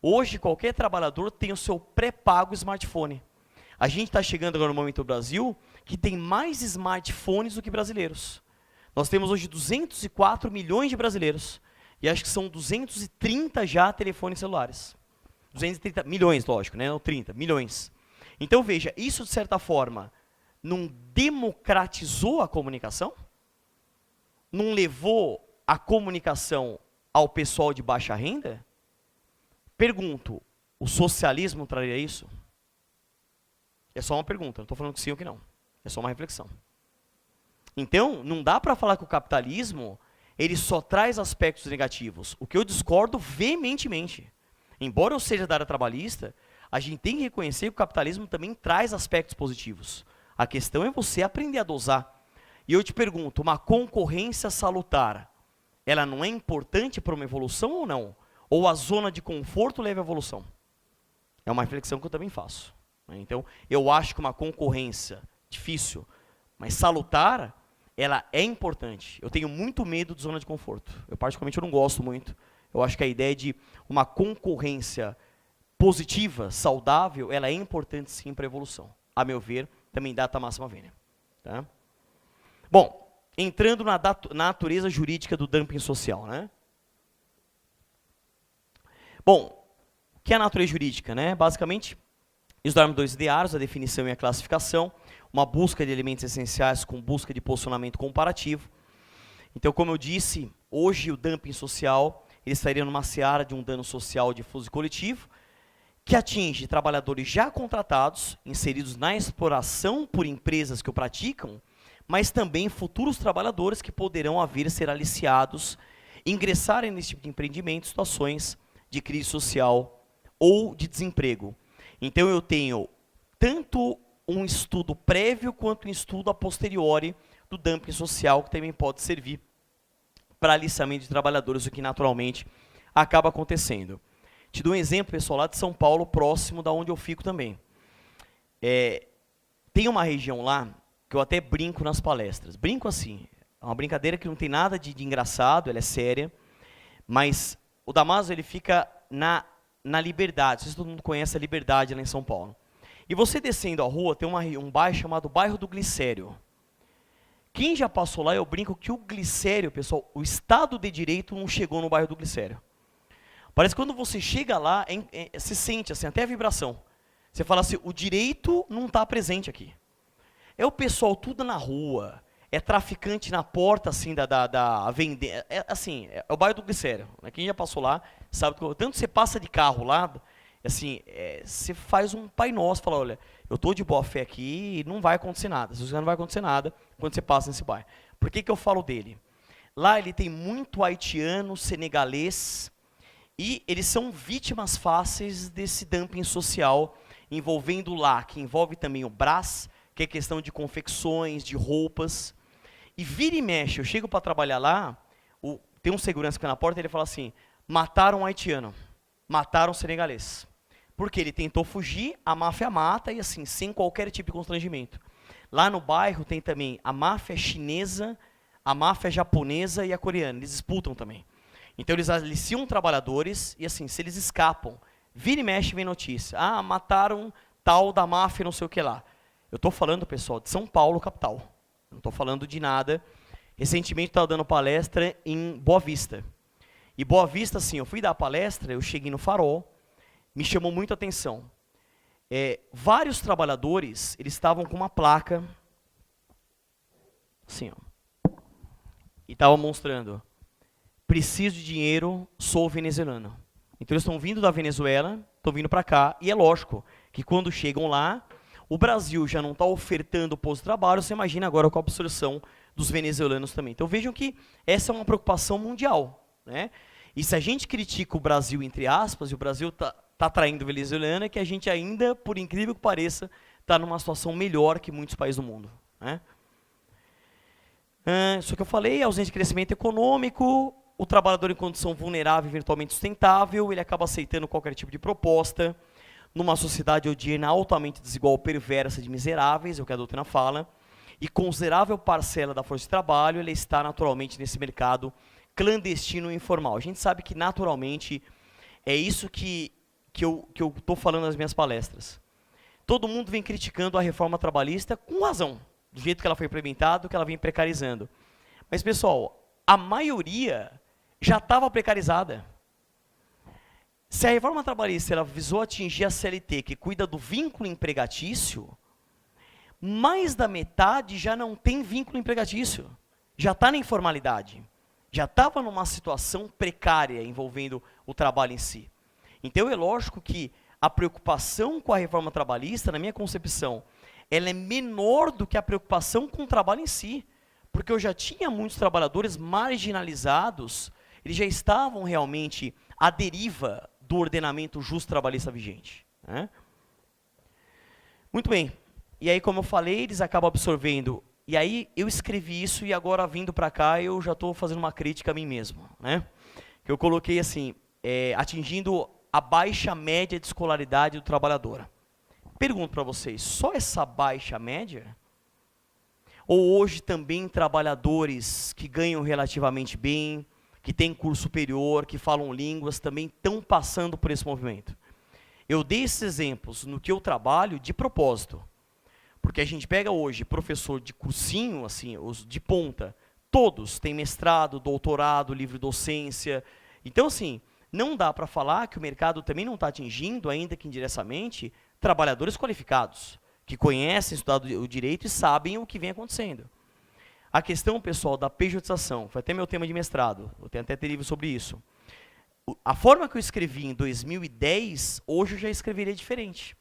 hoje qualquer trabalhador tem o seu pré-pago smartphone. A gente está chegando agora no momento do Brasil que tem mais smartphones do que brasileiros. Nós temos hoje 204 milhões de brasileiros e acho que são 230 já telefones celulares. 230 milhões, lógico, né? Não 30, milhões. Então veja, isso de certa forma não democratizou a comunicação? Não levou a comunicação ao pessoal de baixa renda? Pergunto, o socialismo traria isso? É só uma pergunta, não estou falando que sim ou que não. É só uma reflexão. Então, não dá para falar que o capitalismo ele só traz aspectos negativos. O que eu discordo veementemente. Embora eu seja da área trabalhista, a gente tem que reconhecer que o capitalismo também traz aspectos positivos. A questão é você aprender a dosar. E eu te pergunto, uma concorrência salutar, ela não é importante para uma evolução ou não? Ou a zona de conforto leva à evolução? É uma reflexão que eu também faço. Então, eu acho que uma concorrência difícil, mas salutar, ela é importante. Eu tenho muito medo de zona de conforto. Eu particularmente não gosto muito. Eu acho que a ideia de uma concorrência positiva, saudável, ela é importante sim para a evolução. A meu ver, também data máxima vênia. Tá? Bom, entrando na natureza jurídica do dumping social, né? Bom, o que é a natureza jurídica, né? Basicamente, estudarmos dois ideários, a definição e a classificação, uma busca de elementos essenciais com busca de posicionamento comparativo. Então, como eu disse, hoje o dumping social ele estaria numa seara de um dano social difuso e coletivo, que atinge trabalhadores já contratados, inseridos na exploração por empresas que o praticam, mas também futuros trabalhadores que poderão vir a ser aliciados, ingressarem nesse tipo de empreendimento em situações de crise social ou de desemprego. Então eu tenho tanto um estudo prévio quanto um estudo a posteriori do dumping social, que também pode servir para aliciamento de trabalhadores, o que naturalmente acaba acontecendo. Te dou um exemplo, pessoal, lá de São Paulo, próximo da onde eu fico também. Tem uma região lá que eu até brinco nas palestras. Brinco assim, é uma brincadeira que não tem nada de engraçado, ela é séria, mas o Damaso ele fica na Liberdade, não sei se todo mundo conhece a Liberdade lá em São Paulo. E você descendo a rua, tem um bairro chamado Bairro do Glicério. Quem já passou lá, eu brinco que o Glicério, pessoal, o Estado de Direito não chegou no bairro do Glicério. Parece que quando você chega lá, se sente assim, até a vibração. Você fala assim, o direito não está presente aqui. É o pessoal tudo na rua, é traficante na porta assim da vender, assim, é o bairro do Glicério. Quem já passou lá sabe que tanto você passa de carro lá, assim, você faz um Pai Nosso, fala, olha, eu estou de boa fé aqui e não vai acontecer nada. Se não vai acontecer nada quando você passa nesse bairro. Por que eu falo dele? Lá ele tem muito haitiano, senegalês, e eles são vítimas fáceis desse dumping social, envolvendo lá, que envolve também o Brás, que é questão de confecções, de roupas. E vira e mexe, eu chego para trabalhar lá, tem um segurança que na porta, ele fala assim, mataram um haitiano, mataram um senegalês. Porque ele tentou fugir, a máfia mata, e assim, sem qualquer tipo de constrangimento. Lá no bairro tem também a máfia chinesa, a máfia japonesa e a coreana, eles disputam também. Então eles aliciam trabalhadores, e assim, se eles escapam, vira e mexe vem notícia, mataram tal da máfia não sei o que lá. Eu estou falando, pessoal, de São Paulo, capital. Não estou falando de nada. Recentemente estava dando palestra em Boa Vista. E Boa Vista, assim, eu fui dar a palestra, eu cheguei no Farol, me chamou muito a atenção. Vários trabalhadores, eles estavam com uma placa, assim, ó, e estavam mostrando, preciso de dinheiro, sou venezuelano. Então eles estão vindo da Venezuela, estão vindo para cá, e é lógico que quando chegam lá, o Brasil já não está ofertando posto de trabalho, você imagina agora com a absorção dos venezuelanos também. Então vejam que essa é uma preocupação mundial, né? E se a gente critica o Brasil, entre aspas, e o Brasil está atraindo venezuelano, é que a gente ainda, por incrível que pareça, está numa situação melhor que muitos países do mundo, né? Isso que eu falei, ausência de crescimento econômico, o trabalhador em condição vulnerável e virtualmente sustentável, ele acaba aceitando qualquer tipo de proposta, numa sociedade odierna altamente desigual, perversa de miseráveis, é o que a doutrina fala, e considerável parcela da força de trabalho, ele está naturalmente nesse mercado clandestino e informal. A gente sabe que naturalmente é isso que eu estou falando nas minhas palestras. Todo mundo vem criticando a reforma trabalhista com razão, do jeito que ela foi implementada, que ela vem precarizando. Mas, pessoal, a maioria já estava precarizada. Se a reforma trabalhista ela visou atingir a CLT, que cuida do vínculo empregatício, mais da metade já não tem vínculo empregatício. Já está na informalidade. Já estava numa situação precária envolvendo o trabalho em si. Então é lógico que a preocupação com a reforma trabalhista, na minha concepção, ela é menor do que a preocupação com o trabalho em si. Porque eu já tinha muitos trabalhadores marginalizados, eles já estavam realmente à deriva do ordenamento justo trabalhista vigente, né? Muito bem. E aí, como eu falei, eles acabam absorvendo. E aí, eu escrevi isso e agora, vindo para cá, eu já estou fazendo uma crítica a mim mesmo, né? Que eu coloquei assim, atingindo a baixa média de escolaridade do trabalhador. Pergunto para vocês, só essa baixa média? Ou hoje também trabalhadores que ganham relativamente bem, que têm curso superior, que falam línguas, também estão passando por esse movimento? Eu dei esses exemplos no que eu trabalho de propósito. Porque a gente pega hoje professor de cursinho, assim, os de ponta, Todos têm mestrado, doutorado, livre docência. Então, assim, não dá para falar que o mercado também não está atingindo, ainda que indiretamente, trabalhadores qualificados, que conhecem, estudado o direito e sabem o que vem acontecendo. A questão, pessoal, da pejotização, foi até meu tema de mestrado, eu tenho até livro sobre isso. A forma que eu escrevi em 2010, hoje eu já escreveria diferente.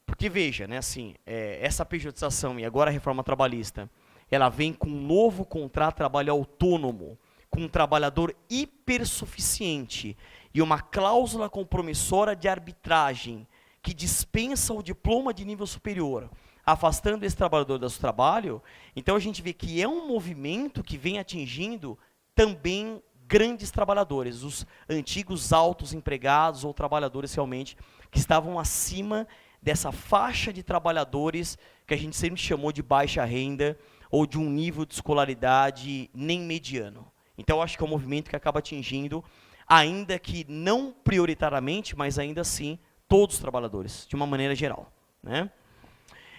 Porque, veja, né, assim, essa pejotização e agora a reforma trabalhista, ela vem com um novo contrato de trabalho autônomo, com um trabalhador hipersuficiente e uma cláusula compromissória de arbitragem que dispensa o diploma de nível superior, afastando esse trabalhador do seu trabalho. Então a gente vê que é um movimento que vem atingindo também grandes trabalhadores, os antigos altos empregados ou trabalhadores realmente que estavam acima dessa faixa de trabalhadores que a gente sempre chamou de baixa renda ou de um nível de escolaridade nem mediano. Então, acho que é um movimento que acaba atingindo, ainda que não prioritariamente, mas ainda assim, todos os trabalhadores, de uma maneira geral, né?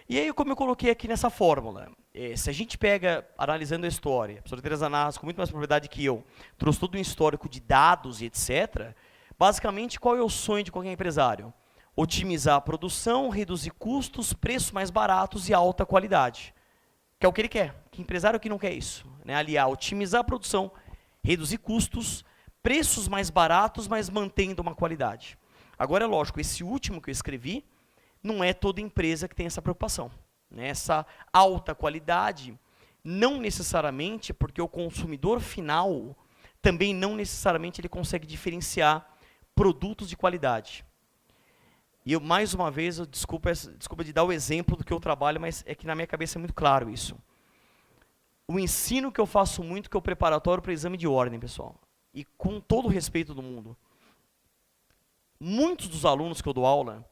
E aí, como eu coloquei aqui nessa fórmula, se a gente pega, analisando a história, a professora Teresa Narras, com muito mais propriedade que eu, trouxe todo um histórico de dados e etc., basicamente, qual é o sonho de qualquer empresário? Otimizar a produção, reduzir custos, preços mais baratos e alta qualidade. Que é o que ele quer. Que empresário que não quer isso? Né? Aliar, otimizar a produção, reduzir custos, preços mais baratos, mas mantendo uma qualidade. Agora, é lógico, esse último que eu escrevi, não é toda empresa que tem essa preocupação. Né? Essa alta qualidade, não necessariamente, porque o consumidor final também não necessariamente ele consegue diferenciar produtos de qualidade. E eu, mais uma vez, desculpa de dar o exemplo do que eu trabalho, mas é que na minha cabeça é muito claro isso. O ensino que eu faço muito, que é o preparatório para exame de ordem, pessoal. E com todo o respeito do mundo. Muitos dos alunos que eu dou aula,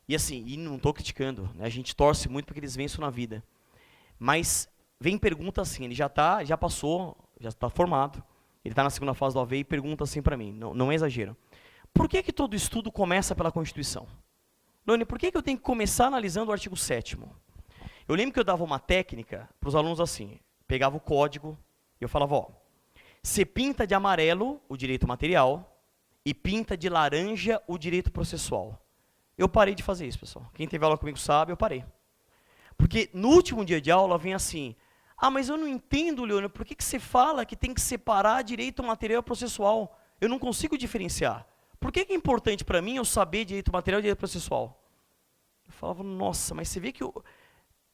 e assim, e não estou criticando, né, a gente torce muito para que eles vençam na vida. Mas vem pergunta assim, ele já passou, já está formado, ele está na segunda fase do AV e pergunta assim para mim, não é exagero. Por que todo estudo começa pela Constituição? Leone, por que eu tenho que começar analisando o artigo 7º? Eu lembro que eu dava uma técnica para os alunos assim, pegava o código e eu falava, ó, você pinta de amarelo o direito material e pinta de laranja o direito processual. Eu parei de fazer isso, pessoal. Quem teve aula comigo sabe, eu parei. Porque no último dia de aula vem assim, mas eu não entendo, Leone, por que você fala que tem que separar direito material e processual? Eu não consigo diferenciar. Por que é importante para mim eu saber direito material e direito processual? Eu falava, nossa, mas você vê que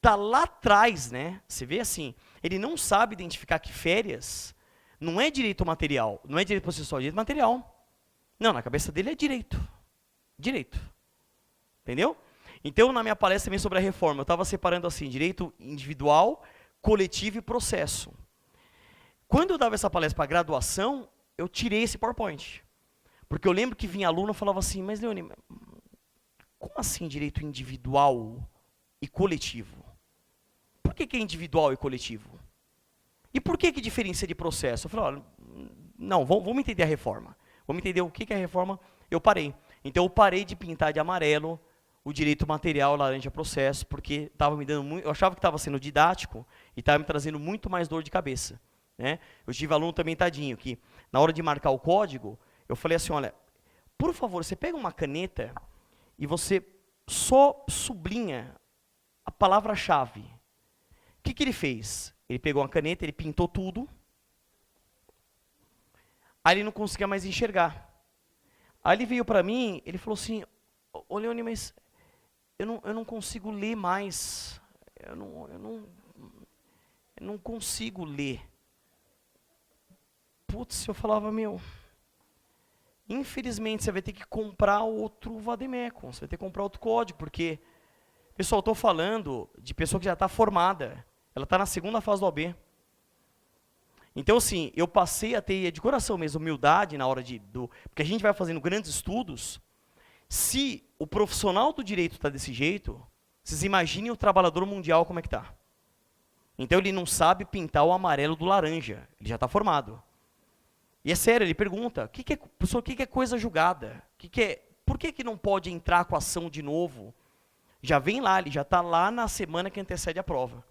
tá lá atrás, né? Você vê assim, ele não sabe identificar que férias não é direito material, não é direito processual, é direito material. Não, na cabeça dele é direito. Direito. Entendeu? Então, na minha palestra também sobre a reforma, eu estava separando assim, direito individual, coletivo e processo. Quando eu dava essa palestra para graduação, eu tirei esse PowerPoint. Porque eu lembro que vinha aluno e falava assim, mas Leone, como assim direito individual e coletivo? Por que é individual e coletivo? E por que diferencia de processo? Eu falei, ó, não, vamos entender a reforma. Vamos entender o que é a reforma. Eu parei. Então eu parei de pintar de amarelo o direito material, laranja processo, porque estava me dando muito, eu achava que estava sendo didático e estava me trazendo muito mais dor de cabeça. Né? Eu tive aluno também, tadinho, que na hora de marcar o código, eu falei assim, olha, por favor, você pega uma caneta e você só sublinha a palavra-chave. O que ele fez? Ele pegou uma caneta, ele pintou tudo, aí ele não conseguia mais enxergar. Aí ele veio para mim, ele falou assim, ô Leone, mas eu não consigo ler mais, eu não consigo ler. Putz, eu falava, meu, infelizmente você vai ter que comprar outro vademecum, você vai ter que comprar outro código, porque, pessoal, eu estou falando de pessoa que já está formada, ela está na segunda fase do OAB. Então, assim, eu passei a ter, de coração mesmo, humildade na hora porque a gente vai fazendo grandes estudos. Se o profissional do direito está desse jeito, vocês imaginem o trabalhador mundial como é que está. Então, ele não sabe pintar o amarelo do laranja, ele já está formado. E é sério, ele pergunta, professor, o que é coisa julgada? Por que não pode entrar com a ação de novo? Já vem lá, ele já está lá na semana que antecede a prova.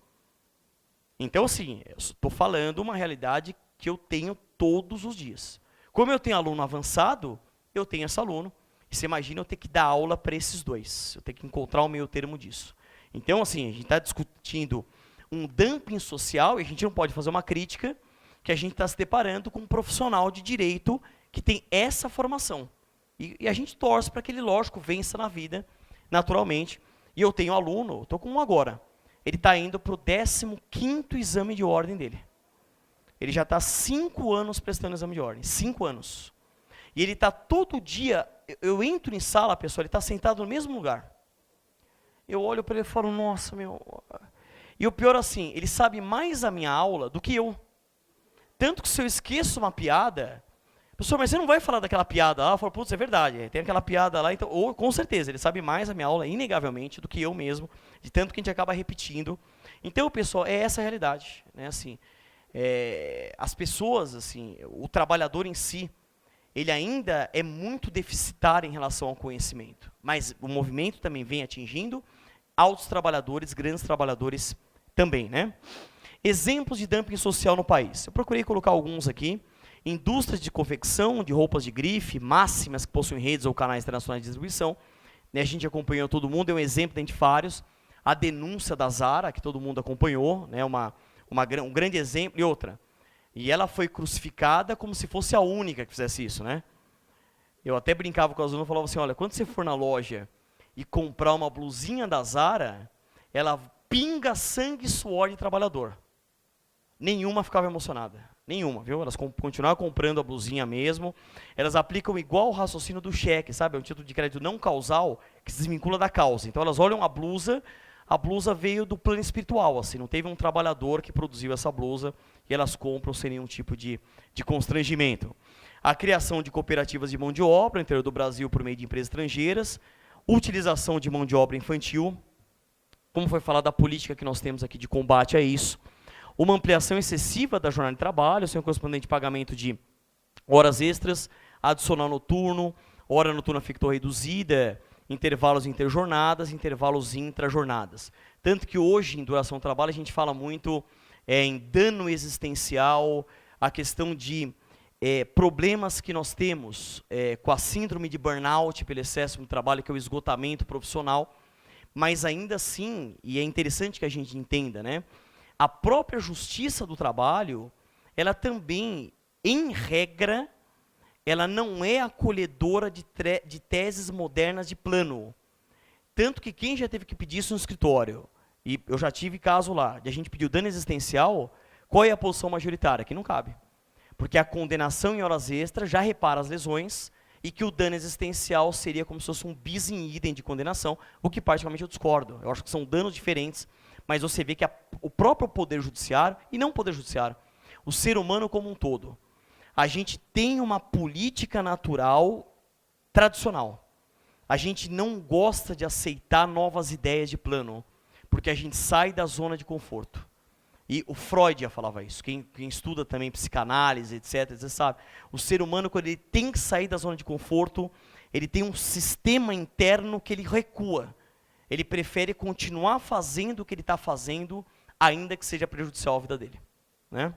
Então, assim, eu estou falando uma realidade que eu tenho todos os dias. Como eu tenho aluno avançado, eu tenho esse aluno. E você imagina eu ter que dar aula para esses dois. Eu tenho que encontrar o meio termo disso. Então, assim, a gente está discutindo um dumping social e a gente não pode fazer uma crítica que a gente está se deparando com um profissional de direito que tem essa formação. E a gente torce para que ele, lógico, vença na vida, naturalmente. E eu tenho aluno, estou com um agora. Ele está indo para o 15º exame de ordem dele. Ele já está 5 anos prestando exame de ordem. 5 anos. E ele está todo dia, eu entro em sala, pessoal, ele está sentado no mesmo lugar. Eu olho para ele e falo, nossa, meu... E o pior assim, ele sabe mais a minha aula do que eu. Tanto que se eu esqueço uma piada, professor, mas você não vai falar daquela piada lá? Eu falo, putz, é verdade, tem aquela piada lá, então, ou, com certeza, ele sabe mais a minha aula, inegavelmente, do que eu mesmo, de tanto que a gente acaba repetindo. Então, pessoal, é essa a realidade, né, assim, as pessoas, assim, o trabalhador em si, ele ainda é muito deficitário em relação ao conhecimento, mas o movimento também vem atingindo altos trabalhadores, grandes trabalhadores também, né? Exemplos de dumping social no país. Eu procurei colocar alguns aqui. Indústrias de confecção, de roupas de grife, máximas que possuem redes ou canais internacionais de distribuição. Né, a gente acompanhou todo mundo, é um exemplo dentre vários. A denúncia da Zara, que todo mundo acompanhou, né, um grande exemplo. E outra, e ela foi crucificada como se fosse a única que fizesse isso, né? Eu até brincava com as alunas e falava assim, olha, quando você for na loja e comprar uma blusinha da Zara, ela pinga sangue e suor de trabalhador. Nenhuma ficava emocionada. Nenhuma, viu? Elas continuavam comprando a blusinha mesmo. Elas aplicam igual o raciocínio do cheque, sabe? É um título de crédito não causal que se desvincula da causa. Então elas olham a blusa veio do plano espiritual, assim, não teve um trabalhador que produziu essa blusa e elas compram sem nenhum tipo de constrangimento. A criação de cooperativas de mão de obra no interior do Brasil por meio de empresas estrangeiras, utilização de mão de obra infantil, como foi falado, a política que nós temos aqui de combate a isso, uma ampliação excessiva da jornada de trabalho, sem o correspondente pagamento de horas extras, adicional noturno, hora noturna fictou reduzida, intervalos interjornadas, intervalos intrajornadas. Tanto que hoje, em duração do trabalho, a gente fala muito em dano existencial, a questão de problemas que nós temos com a síndrome de burnout pelo excesso de trabalho, que é o esgotamento profissional, mas ainda assim, e é interessante que a gente entenda, né? A própria justiça do trabalho, ela também, em regra, ela não é acolhedora de teses modernas de plano. Tanto que quem já teve que pedir isso no escritório, e eu já tive caso lá, de a gente pedir o dano existencial, qual é a posição majoritária? Que não cabe. Porque a condenação em horas extras já repara as lesões, e que o dano existencial seria como se fosse um bis in idem de condenação, o que particularmente eu discordo. Eu acho que são danos diferentes, mas você vê que o próprio poder judiciário, e não o poder judiciário, o ser humano como um todo, a gente tem uma política natural tradicional. A gente não gosta de aceitar novas ideias de plano, porque a gente sai da zona de conforto. E o Freud já falava isso, quem estuda também psicanálise, etc., você sabe, o ser humano, quando ele tem que sair da zona de conforto, ele tem um sistema interno que ele recua. Ele prefere continuar fazendo o que ele está fazendo, ainda que seja prejudicial à vida dele, né?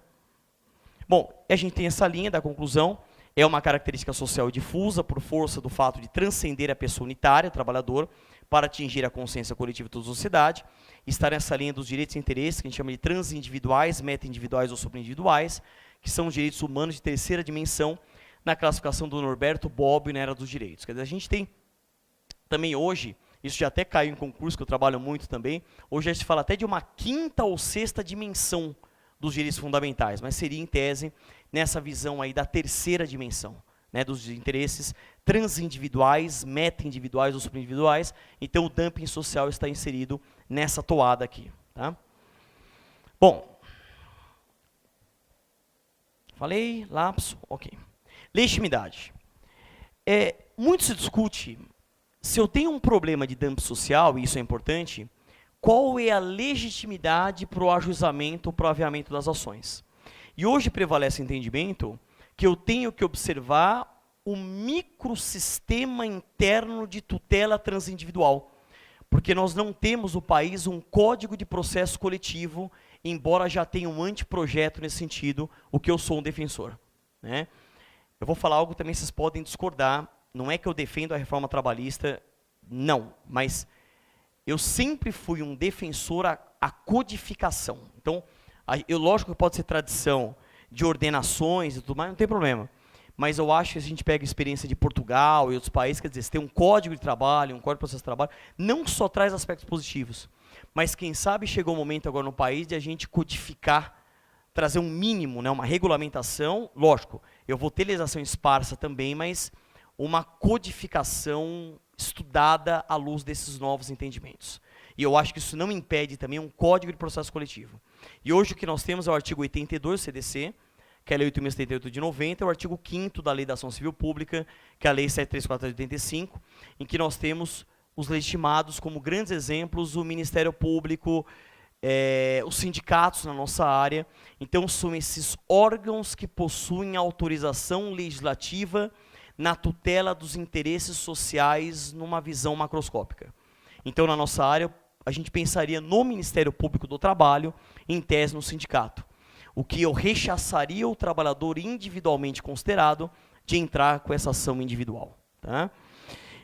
Bom, a gente tem essa linha da conclusão, é uma característica social difusa por força do fato de transcender a pessoa unitária, trabalhador, para atingir a consciência coletiva de toda a sociedade, está nessa linha dos direitos e interesses, que a gente chama de transindividuais, meta-individuais ou supraindividuais, que são os direitos humanos de terceira dimensão, na classificação do Norberto Bobbio na Era dos Direitos. Quer dizer, a gente tem também hoje, isso já até caiu em concurso, que eu trabalho muito também, hoje já se fala até de uma quinta ou sexta dimensão dos direitos fundamentais, mas seria, em tese, nessa visão aí da terceira dimensão, né, dos interesses transindividuais, meta-individuais ou supraindividuais. Então, o dumping social está inserido nessa toada aqui. Tá? Bom, falei, lapso, ok. Legitimidade. Muito se discute, se eu tenho um problema de dumping social, e isso é importante, qual é a legitimidade para o ajuizamento, para o aviamento das ações. E hoje prevalece o entendimento que eu tenho que observar o microsistema interno de tutela transindividual, porque nós não temos no país um código de processo coletivo embora já tenha um anteprojeto nesse sentido, o que eu sou um defensor, né? Eu vou falar algo também, vocês podem discordar, não é que eu defendo a reforma trabalhista, não, mas eu sempre fui um defensor à codificação. Então, lógico que pode ser tradição de ordenações e tudo mais, não tem problema. Mas eu acho que se a gente pega a experiência de Portugal e outros países, quer dizer, você tem um código de trabalho, um código de processo de trabalho, não só traz aspectos positivos, mas quem sabe chegou o momento agora no país de a gente codificar, trazer um mínimo, né, uma regulamentação, lógico, eu vou ter legislação esparsa também, mas uma codificação estudada à luz desses novos entendimentos. E eu acho que isso não impede também um código de processo coletivo. E hoje o que nós temos é o artigo 82 do CDC, que é a Lei 8.078 de 90, o artigo 5º da Lei da Ação Civil Pública, que é a Lei 734 de 85, em que nós temos os legitimados como grandes exemplos, o Ministério Público, os sindicatos na nossa área. Então, são esses órgãos que possuem autorização legislativa na tutela dos interesses sociais numa visão macroscópica. Então, na nossa área, a gente pensaria no Ministério Público do Trabalho, em tese no sindicato. O que eu rechaçaria o trabalhador individualmente considerado de entrar com essa ação individual. Tá?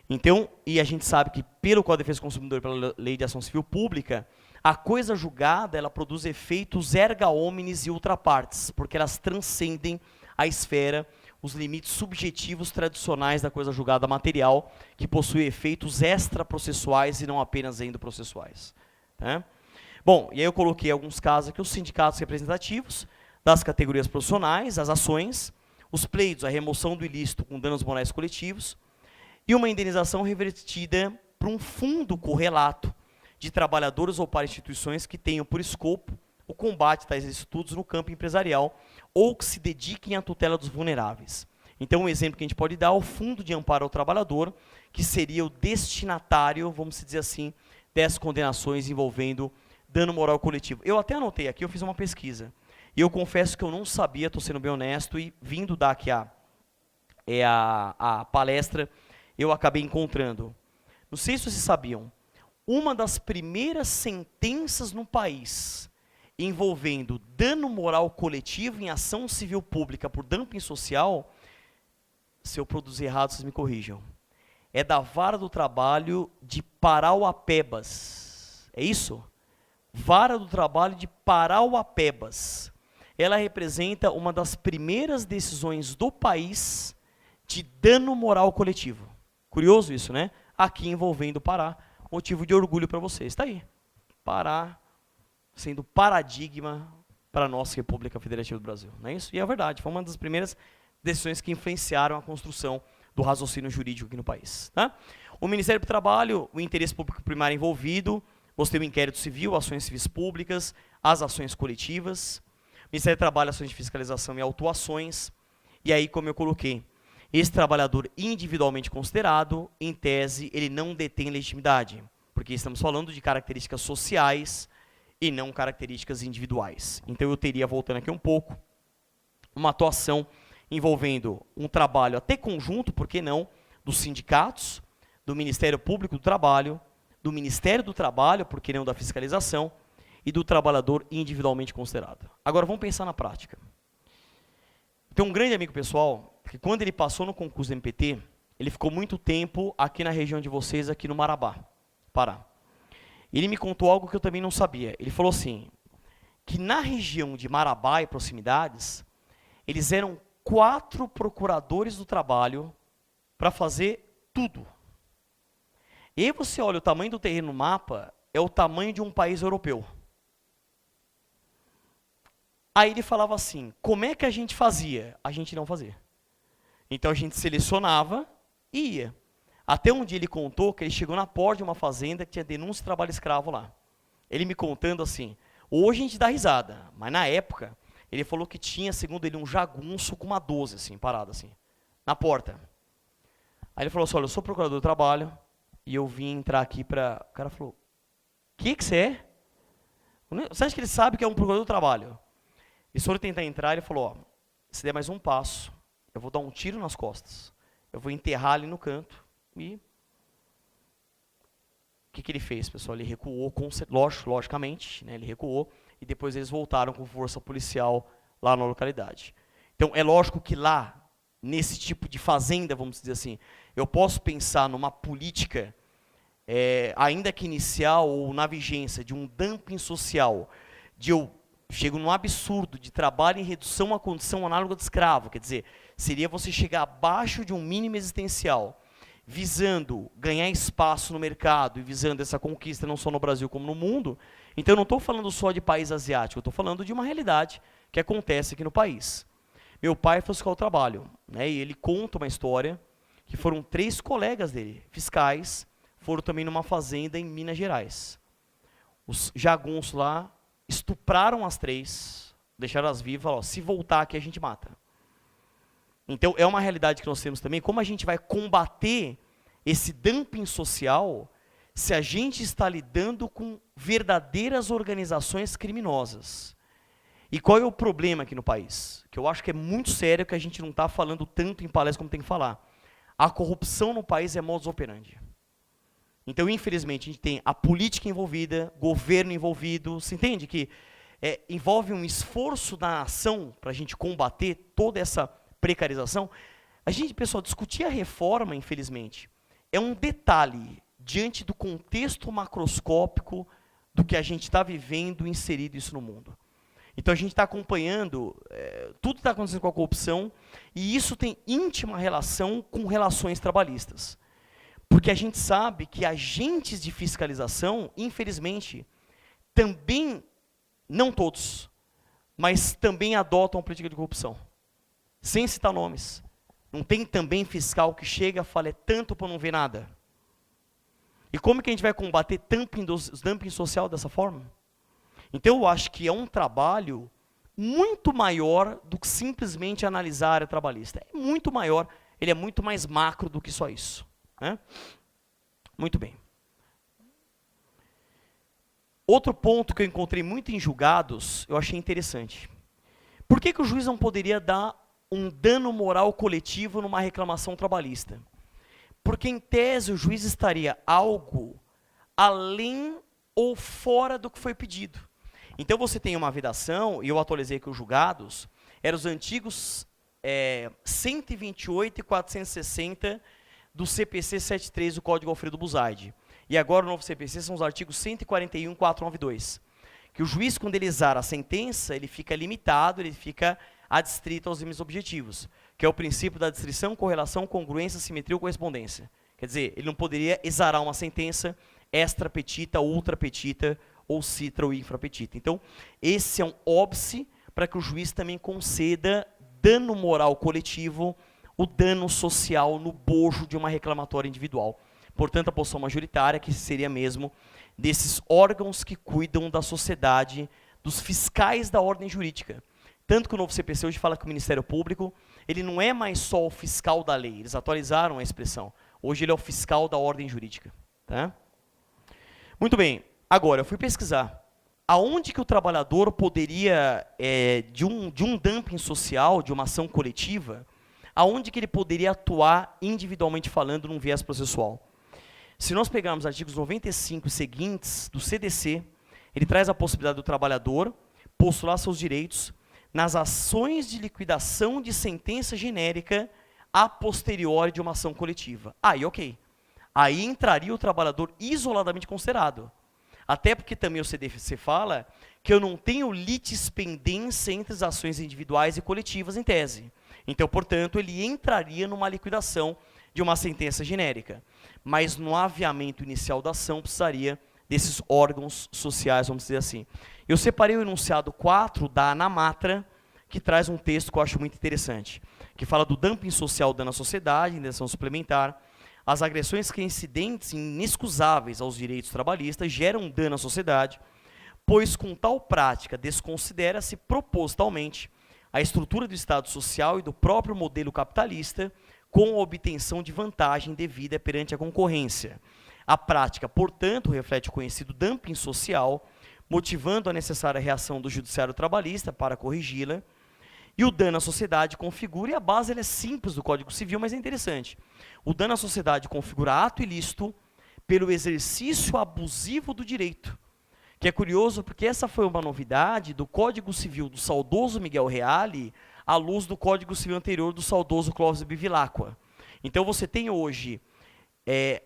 Então, e a gente sabe que pelo Código de Defesa do Consumidor e pela Lei de Ação Civil Pública, a coisa julgada, ela produz efeitos erga omnes e ultra partes, porque elas transcendem a esfera, os limites subjetivos tradicionais da coisa julgada material, que possui efeitos extraprocessuais e não apenas endoprocessuais. Tá? Bom, e aí eu coloquei alguns casos aqui, os sindicatos representativos das categorias profissionais, as ações, os pleitos, a remoção do ilícito com danos morais coletivos, e uma indenização revertida para um fundo correlato de trabalhadores ou para instituições que tenham por escopo o combate a tais estudos no campo empresarial ou que se dediquem à tutela dos vulneráveis. Então, um exemplo que a gente pode dar é o Fundo de Amparo ao Trabalhador, que seria o destinatário, vamos dizer assim, dessas condenações envolvendo dano moral coletivo. Eu até anotei aqui, eu fiz uma pesquisa. E eu confesso que eu não sabia, estou sendo bem honesto, e vindo dar aqui a palestra, eu acabei encontrando. Não sei se vocês sabiam, uma das primeiras sentenças no país envolvendo dano moral coletivo em ação civil pública por dumping social, se eu produzir errado, vocês me corrijam, é da Vara do Trabalho de Parauapebas. É isso? Vara do Trabalho de Parauapebas. Ela representa uma das primeiras decisões do país de dano moral coletivo. Curioso isso, né? Aqui envolvendo o Pará, motivo de orgulho para vocês. Está aí. Pará sendo paradigma para a nossa República Federativa do Brasil. Não é isso? E é verdade, foi uma das primeiras decisões que influenciaram a construção do raciocínio jurídico aqui no país. Tá? O Ministério do Trabalho, o interesse público primário envolvido, você tem o inquérito civil, ações civis públicas, as ações coletivas, Ministério do Trabalho, ações de fiscalização e autuações, e aí, como eu coloquei, esse trabalhador individualmente considerado, em tese, ele não detém legitimidade, porque estamos falando de características sociais e não características individuais. Então eu teria, voltando aqui um pouco, uma atuação envolvendo um trabalho até conjunto, por que não, dos sindicatos, do Ministério Público do Trabalho, do Ministério do Trabalho, por que não da fiscalização, e do trabalhador individualmente considerado. Agora vamos pensar na prática. Tem um grande amigo pessoal, que quando ele passou no concurso do MPT, ele ficou muito tempo aqui na região de vocês, aqui no Marabá, Pará. Ele me contou algo que eu também não sabia. Ele falou assim, que na região de Marabá e proximidades, eles eram 4 procuradores do trabalho para fazer tudo. E aí você olha o tamanho do terreno no mapa, é o tamanho de um país europeu. Aí ele falava assim, como é que a gente fazia? A gente não fazia. Então a gente selecionava e ia. Até um dia ele contou que ele chegou na porta de uma fazenda que tinha denúncia de trabalho escravo lá. Ele me contando assim, hoje a gente dá risada, mas na época, ele falou que tinha, segundo ele, um jagunço com uma 12, assim, parado assim, na porta. Aí ele falou assim, olha, eu sou procurador do trabalho, e eu vim entrar aqui para... O cara falou, o que você é? Você acha que ele sabe que é um procurador do trabalho? E se ele tentar entrar, ele falou, ó, se der mais um passo, eu vou dar um tiro nas costas, eu vou enterrar ali no canto, e... O que ele fez, pessoal? Ele recuou, logicamente, né, ele recuou, e depois eles voltaram com força policial lá na localidade. Então, é lógico que lá, nesse tipo de fazenda, vamos dizer assim, eu posso pensar numa política, ainda que inicial ou na vigência, de um dumping social, de eu chego num absurdo de trabalho em redução à condição análoga de escravo, quer dizer, seria você chegar abaixo de um mínimo existencial, visando ganhar espaço no mercado e visando essa conquista não só no Brasil como no mundo. Então eu não estou falando só de país asiático, eu estou falando de uma realidade que acontece aqui no país. Meu pai foi fiscal do trabalho, né, e ele conta uma história que foram 3 colegas dele, fiscais, foram também numa fazenda em Minas Gerais. Os jagunços lá estupraram as 3, deixaram as vivas, falaram, se voltar aqui a gente mata. Então é uma realidade que nós temos também, como a gente vai combater esse dumping social se a gente está lidando com verdadeiras organizações criminosas. E qual é o problema aqui no país? Que eu acho que é muito sério, que a gente não está falando tanto em palestra como tem que falar. A corrupção no país é modus operandi. Então, infelizmente, a gente tem a política envolvida, governo envolvido, se entende que envolve um esforço da nação para a gente combater toda essa precarização. A gente, pessoal, discutir a reforma, infelizmente, é um detalhe diante do contexto macroscópico do que a gente está vivendo, inserido isso no mundo. Então a gente está acompanhando, tudo está acontecendo com a corrupção, e isso tem íntima relação com relações trabalhistas. Porque a gente sabe que agentes de fiscalização, infelizmente, também, não todos, mas também adotam a política de corrupção. Sem citar nomes. Não tem também fiscal que chega e fala, é tanto para não ver nada. E como que a gente vai combater dumping social dessa forma? Então eu acho que é um trabalho muito maior do que simplesmente analisar a área trabalhista. É muito maior, ele é muito mais macro do que só isso. Né? Muito bem. Outro ponto que eu encontrei muito em julgados, eu achei interessante. Por que o juiz não poderia dar um dano moral coletivo numa reclamação trabalhista? Porque, em tese, o juiz estaria algo além ou fora do que foi pedido. Então, você tem uma vedação, e eu atualizei aqui os julgados, eram os antigos 128 e 460 do CPC 73, do Código Alfredo Buzaide. E agora o novo CPC são os artigos 141 e 492. Que o juiz, quando ele exara a sentença, ele fica limitado, ele fica adstrito aos limites objetivos, que é o princípio da distrição, correlação, congruência, simetria ou correspondência. Quer dizer, ele não poderia exarar uma sentença extra petita, ultra petita, ou citra ou infra petita. Então, esse é um óbice para que o juiz também conceda dano moral coletivo, o dano social no bojo de uma reclamatória individual. Portanto, a posição majoritária, que seria mesmo desses órgãos que cuidam da sociedade, dos fiscais da ordem jurídica. Tanto que o novo CPC hoje fala que o Ministério Público, ele não é mais só o fiscal da lei, eles atualizaram a expressão. Hoje ele é o fiscal da ordem jurídica. Tá? Muito bem, agora eu fui pesquisar. Aonde que o trabalhador poderia, de um dumping social, de uma ação coletiva, aonde que ele poderia atuar individualmente falando num viés processual? Se nós pegarmos artigos 95 e seguintes do CDC, ele traz a possibilidade do trabalhador postular seus direitos nas ações de liquidação de sentença genérica a posteriori de uma ação coletiva. Aí, ok. Aí entraria o trabalhador isoladamente considerado. Até porque também o CDC fala que eu não tenho litispendência entre as ações individuais e coletivas em tese. Então, portanto, ele entraria numa liquidação de uma sentença genérica. Mas no aviamento inicial da ação precisaria desses órgãos sociais, vamos dizer assim. Eu separei o enunciado 4 da Anamatra, que traz um texto que eu acho muito interessante, que fala do dumping social dano à sociedade, indenização suplementar, as agressões que incidentes inexcusáveis aos direitos trabalhistas geram dano à sociedade, pois com tal prática desconsidera-se propositalmente a estrutura do Estado social e do próprio modelo capitalista com a obtenção de vantagem devida perante a concorrência. A prática, portanto, reflete o conhecido dumping social, motivando a necessária reação do judiciário trabalhista para corrigi-la, e o dano à sociedade configura, e a base ela é simples do Código Civil, mas é interessante. O dano à sociedade configura ato ilícito pelo exercício abusivo do direito, Que é curioso porque essa foi uma novidade do Código Civil do saudoso Miguel Reale à luz do Código Civil anterior do saudoso Clóvis Bevilacqua. Então você tem hoje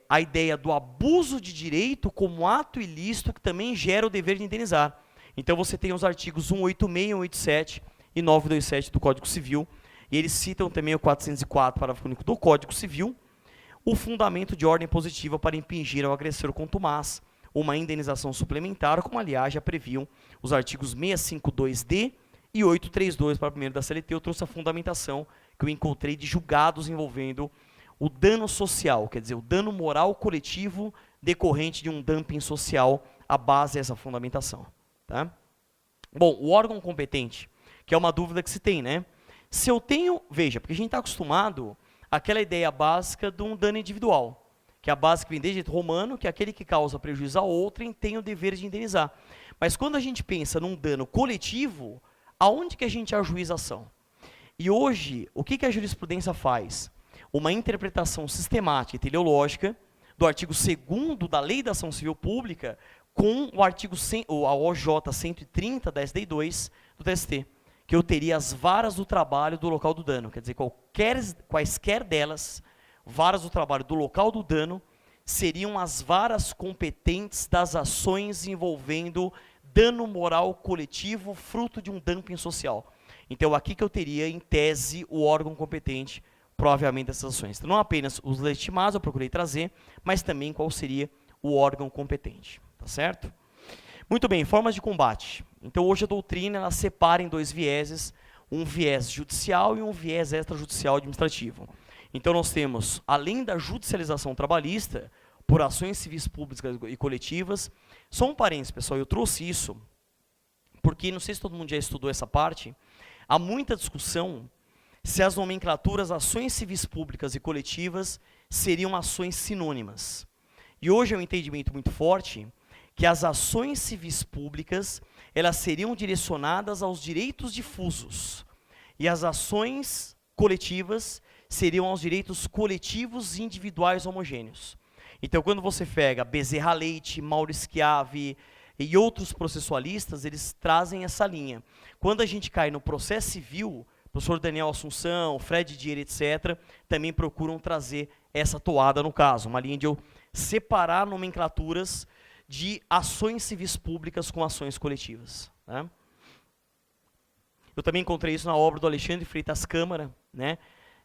a ideia do abuso de direito como ato ilícito que também gera o dever de indenizar. Então você tem os artigos 186, 187 e 927 do Código Civil, e eles citam também o 404, parágrafo único do Código Civil, o fundamento de ordem positiva para impingir ao agressor contumaz uma indenização suplementar, como aliás já previam os artigos 652D e 832 para o primeiro da CLT. Eu trouxe a fundamentação que eu encontrei de julgados envolvendo o dano social, quer dizer, o dano moral coletivo decorrente de um dumping social, a base dessa fundamentação. Tá? Bom, o órgão competente, que é uma dúvida que se tem, né? Se eu tenho, veja, porque a gente está acostumado àquela ideia básica de um dano individual, que é a base que vem desde romano, que é aquele que causa prejuízo a outrem tem o dever de indenizar. Mas quando a gente pensa num dano coletivo, aonde que a gente ajuiza a ação? E hoje, o que a jurisprudência faz? Uma interpretação sistemática e teleológica do artigo 2º da Lei da Ação Civil Pública com o artigo a OJ 130 da SDI2 do TST, que eu teria as varas do trabalho do local do dano, quer dizer, quaisquer delas, varas do trabalho do local do dano, seriam as varas competentes das ações envolvendo dano moral coletivo fruto de um dumping social. Então, aqui que eu teria, em tese, o órgão competente, provavelmente, dessas ações. Então, não apenas os legitimados eu procurei trazer, mas também qual seria o órgão competente. Tá certo? Muito bem, formas de combate. Então, hoje a doutrina ela separa em dois vieses, um viés judicial e um viés extrajudicial administrativo. Então, nós temos, além da judicialização trabalhista, por ações civis públicas e coletivas, só um parênteses, pessoal, eu trouxe isso, porque não sei se todo mundo já estudou essa parte, há muita discussão se as nomenclaturas ações civis públicas e coletivas seriam ações sinônimas. E hoje é um entendimento muito forte que as ações civis públicas, elas seriam direcionadas aos direitos difusos, e as ações coletivas seriam aos direitos coletivos e individuais homogêneos. Então, quando você pega Bezerra Leite, Mauro Schiavi e outros processualistas, eles trazem essa linha. Quando a gente cai no processo civil, o professor Daniel Assunção, Fred Dier, etc., também procuram trazer essa toada no caso, uma linha de eu separar nomenclaturas de ações civis públicas com ações coletivas. Né? Eu também encontrei isso na obra do Alexandre Freitas Câmara, né?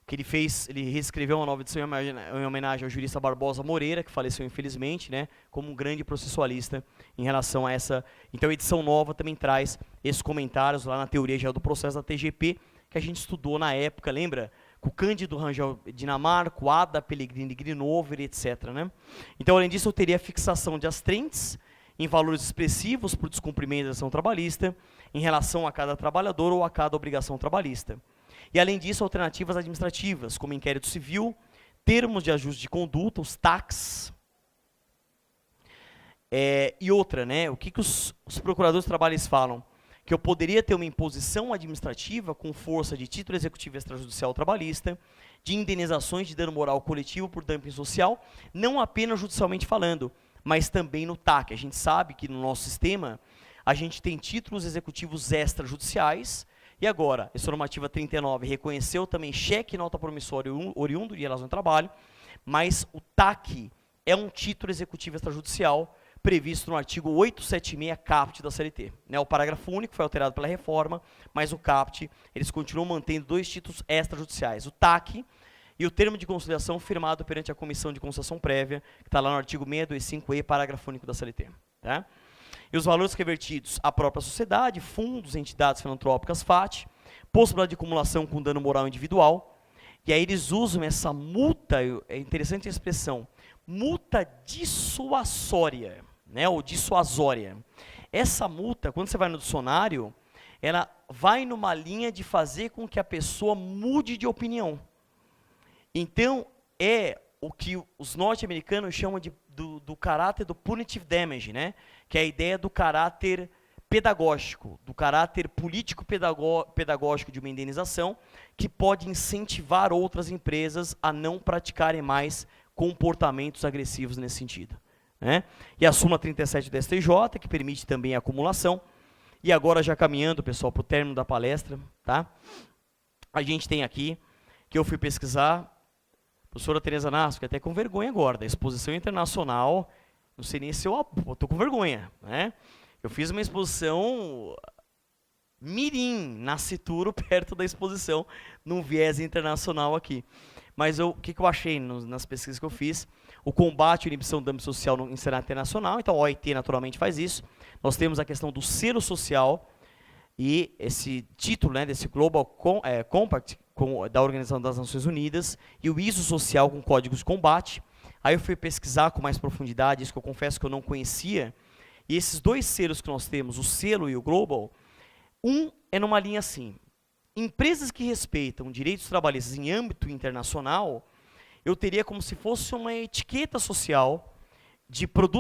Que ele reescreveu uma nova edição em homenagem ao jurista Barbosa Moreira, que faleceu infelizmente, né, como um grande processualista em relação a essa. Então a edição nova também traz esses comentários lá na teoria geral do processo da TGP, que a gente estudou na época, lembra? Com o Cândido Rangel Dinamarco, Ada Pellegrini Grinover, etc. Né? Então, além disso, eu teria a fixação de astrentes em valores expressivos por descumprimento da ação trabalhista, em relação a cada trabalhador ou a cada obrigação trabalhista. E, além disso, alternativas administrativas, como inquérito civil, termos de ajuste de conduta, os TACs. E outra, né? O que os procuradores de trabalho falam? Que eu poderia ter uma imposição administrativa com força de título executivo extrajudicial trabalhista, de indenizações de dano moral coletivo por dumping social, não apenas judicialmente falando, mas também no TAC. A gente sabe que no nosso sistema, a gente tem títulos executivos extrajudiciais, e agora, essa normativa 39 reconheceu também cheque e nota promissória oriundo de relação de trabalho, mas o TAC é um título executivo extrajudicial previsto no artigo 876 caput da CLT. Né, o parágrafo único foi alterado pela reforma, mas o caput, eles continuam mantendo dois títulos extrajudiciais, o TAC e o termo de conciliação firmado perante a Comissão de Conciliação Prévia, que está lá no artigo 625E, parágrafo único da CLT. Tá? E os valores revertidos à própria sociedade, fundos, entidades filantrópicas, FAT, possibilidade de acumulação com dano moral individual, e aí eles usam essa multa, é interessante a expressão, multa dissuasória, né, ou dissuasória. Essa multa, quando você vai no dicionário, ela vai numa linha de fazer com que a pessoa mude de opinião. Então, é o que os norte-americanos chamam do caráter do punitive damage, né? Que é a ideia do caráter pedagógico, do caráter político-pedagógico de uma indenização, que pode incentivar outras empresas a não praticarem mais comportamentos agressivos nesse sentido. né? E a súmula 37 do STJ, que permite também a acumulação. E agora, já caminhando, pessoal, para o término da palestra, tá? A gente tem aqui, que eu fui pesquisar, professora Tereza Nasco, até com vergonha agora, da exposição internacional, não sei nem se eu estou com vergonha, né? Eu fiz uma exposição mirim, nascituro, perto da exposição, num viés internacional aqui. Mas o que eu achei nas pesquisas que eu fiz? O combate à inibição do dumping social em cenário internacional, então a OIT naturalmente faz isso. Nós temos a questão do selo social e esse título, né, desse Global Compact da Organização das Nações Unidas e o ISO social com códigos de combate. Aí eu fui pesquisar com mais profundidade, isso que eu confesso que eu não conhecia. E esses dois selos que nós temos, o selo e o Global, um é numa linha assim: empresas que respeitam direitos trabalhistas em âmbito internacional, eu teria como se fosse uma etiqueta social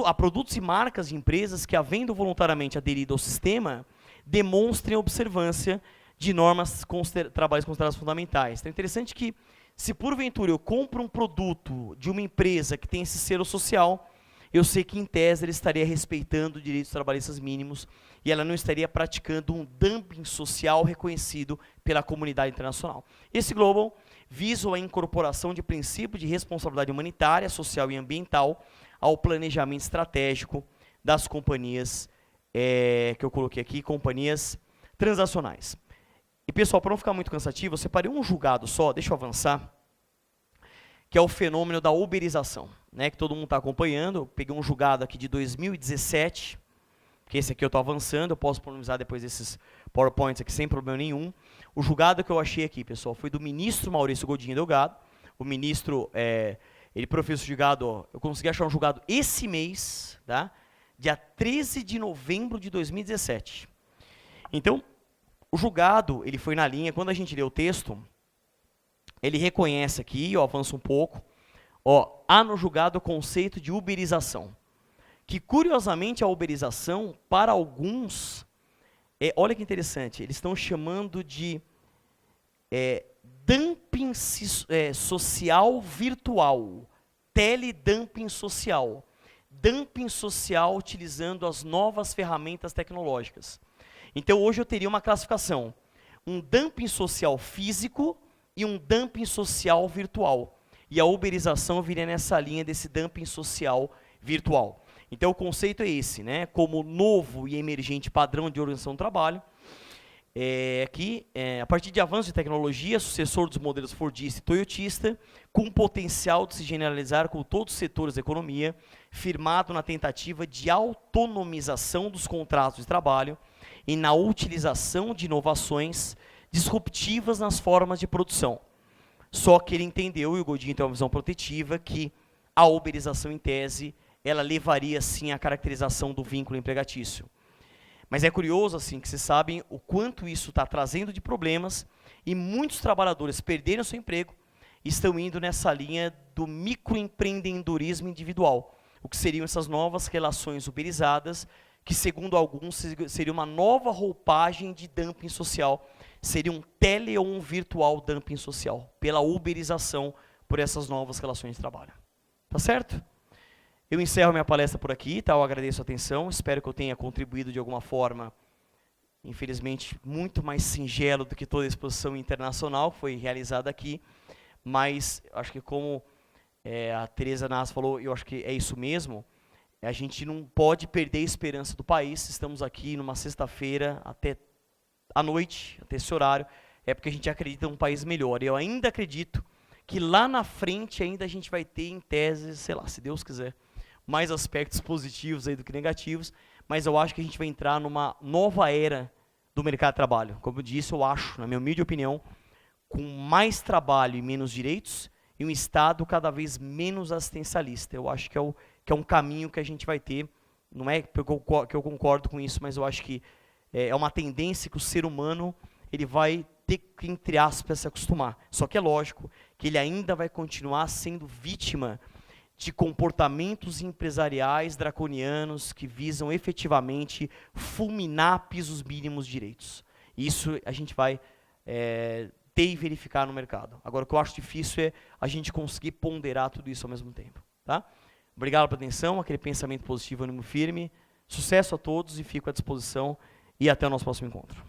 a produtos e marcas de empresas que, havendo voluntariamente aderido ao sistema, demonstrem a observância de normas trabalhistas consideradas fundamentais. Então é interessante que, se porventura eu compro um produto de uma empresa que tem esse selo social, eu sei que, em tese, ele estaria respeitando direitos trabalhistas mínimos e ela não estaria praticando um dumping social reconhecido pela comunidade internacional. Esse Global visa a incorporação de princípios de responsabilidade humanitária, social e ambiental ao planejamento estratégico das companhias, que eu coloquei aqui, companhias transacionais. E, pessoal, para não ficar muito cansativo, eu separei um julgado só, deixa eu avançar, que é o fenômeno da uberização, né, que todo mundo está acompanhando. Eu peguei um julgado aqui de 2017, que esse aqui eu estou avançando, eu posso pronunciar depois desses PowerPoints aqui sem problema nenhum. O julgado que eu achei aqui, pessoal, foi do ministro Maurício Godinho Delgado. O ministro, ele professor julgado, eu consegui achar um julgado esse mês, tá? Dia 13 de novembro de 2017. Então, o julgado, ele foi na linha, quando a gente lê o texto, ele reconhece aqui, eu avanço um pouco, há no julgado o conceito de uberização, que, curiosamente, a uberização, para alguns, olha que interessante, eles estão chamando de dumping social virtual, teledumping social, dumping social utilizando as novas ferramentas tecnológicas. Então, hoje eu teria uma classificação, um dumping social físico e um dumping social virtual. E a uberização viria nessa linha desse dumping social virtual. Então, o conceito é esse, né? Como novo e emergente padrão de organização do trabalho, a partir de avanços de tecnologia, sucessor dos modelos fordista e toyotista, com potencial de se generalizar com todos os setores da economia, firmado na tentativa de autonomização dos contratos de trabalho e na utilização de inovações disruptivas nas formas de produção. Só que ele entendeu, e o Godinho tem uma visão protetiva, que a uberização, em tese, ela levaria, sim, à caracterização do vínculo empregatício. Mas é curioso, assim, que vocês sabem o quanto isso está trazendo de problemas, e muitos trabalhadores perderam seu emprego e estão indo nessa linha do microempreendedorismo individual, o que seriam essas novas relações uberizadas, que, segundo alguns, seria uma nova roupagem de dumping social, seria um tele ou um virtual dumping social, pela uberização, por essas novas relações de trabalho. Tá certo? Eu encerro minha palestra por aqui, tá? Eu agradeço a atenção, espero que eu tenha contribuído de alguma forma, infelizmente, muito mais singelo do que toda a exposição internacional que foi realizada aqui, mas acho que, como a Tereza Nas falou, eu acho que é isso mesmo, a gente não pode perder a esperança do país. Estamos aqui numa sexta-feira até à noite, até esse horário, é porque a gente acredita em um país melhor. Eu ainda acredito que lá na frente ainda a gente vai ter, em tese, sei lá, se Deus quiser, mais aspectos positivos aí do que negativos, mas eu acho que a gente vai entrar numa nova era do mercado de trabalho. Como eu disse, eu acho, na minha humilde opinião, com mais trabalho e menos direitos, e um Estado cada vez menos assistencialista. Eu acho que é um caminho que a gente vai ter. Não é que eu concordo com isso, mas eu acho que é uma tendência que o ser humano ele vai ter que, entre aspas, se acostumar. Só que é lógico que ele ainda vai continuar sendo vítima de comportamentos empresariais draconianos que visam efetivamente fulminar pisos mínimos de direitos. Isso a gente vai ter e verificar no mercado. Agora, o que eu acho difícil é a gente conseguir ponderar tudo isso ao mesmo tempo. Tá? Obrigado pela atenção, aquele pensamento positivo, ânimo firme. Sucesso a todos e fico à disposição. E até o nosso próximo encontro.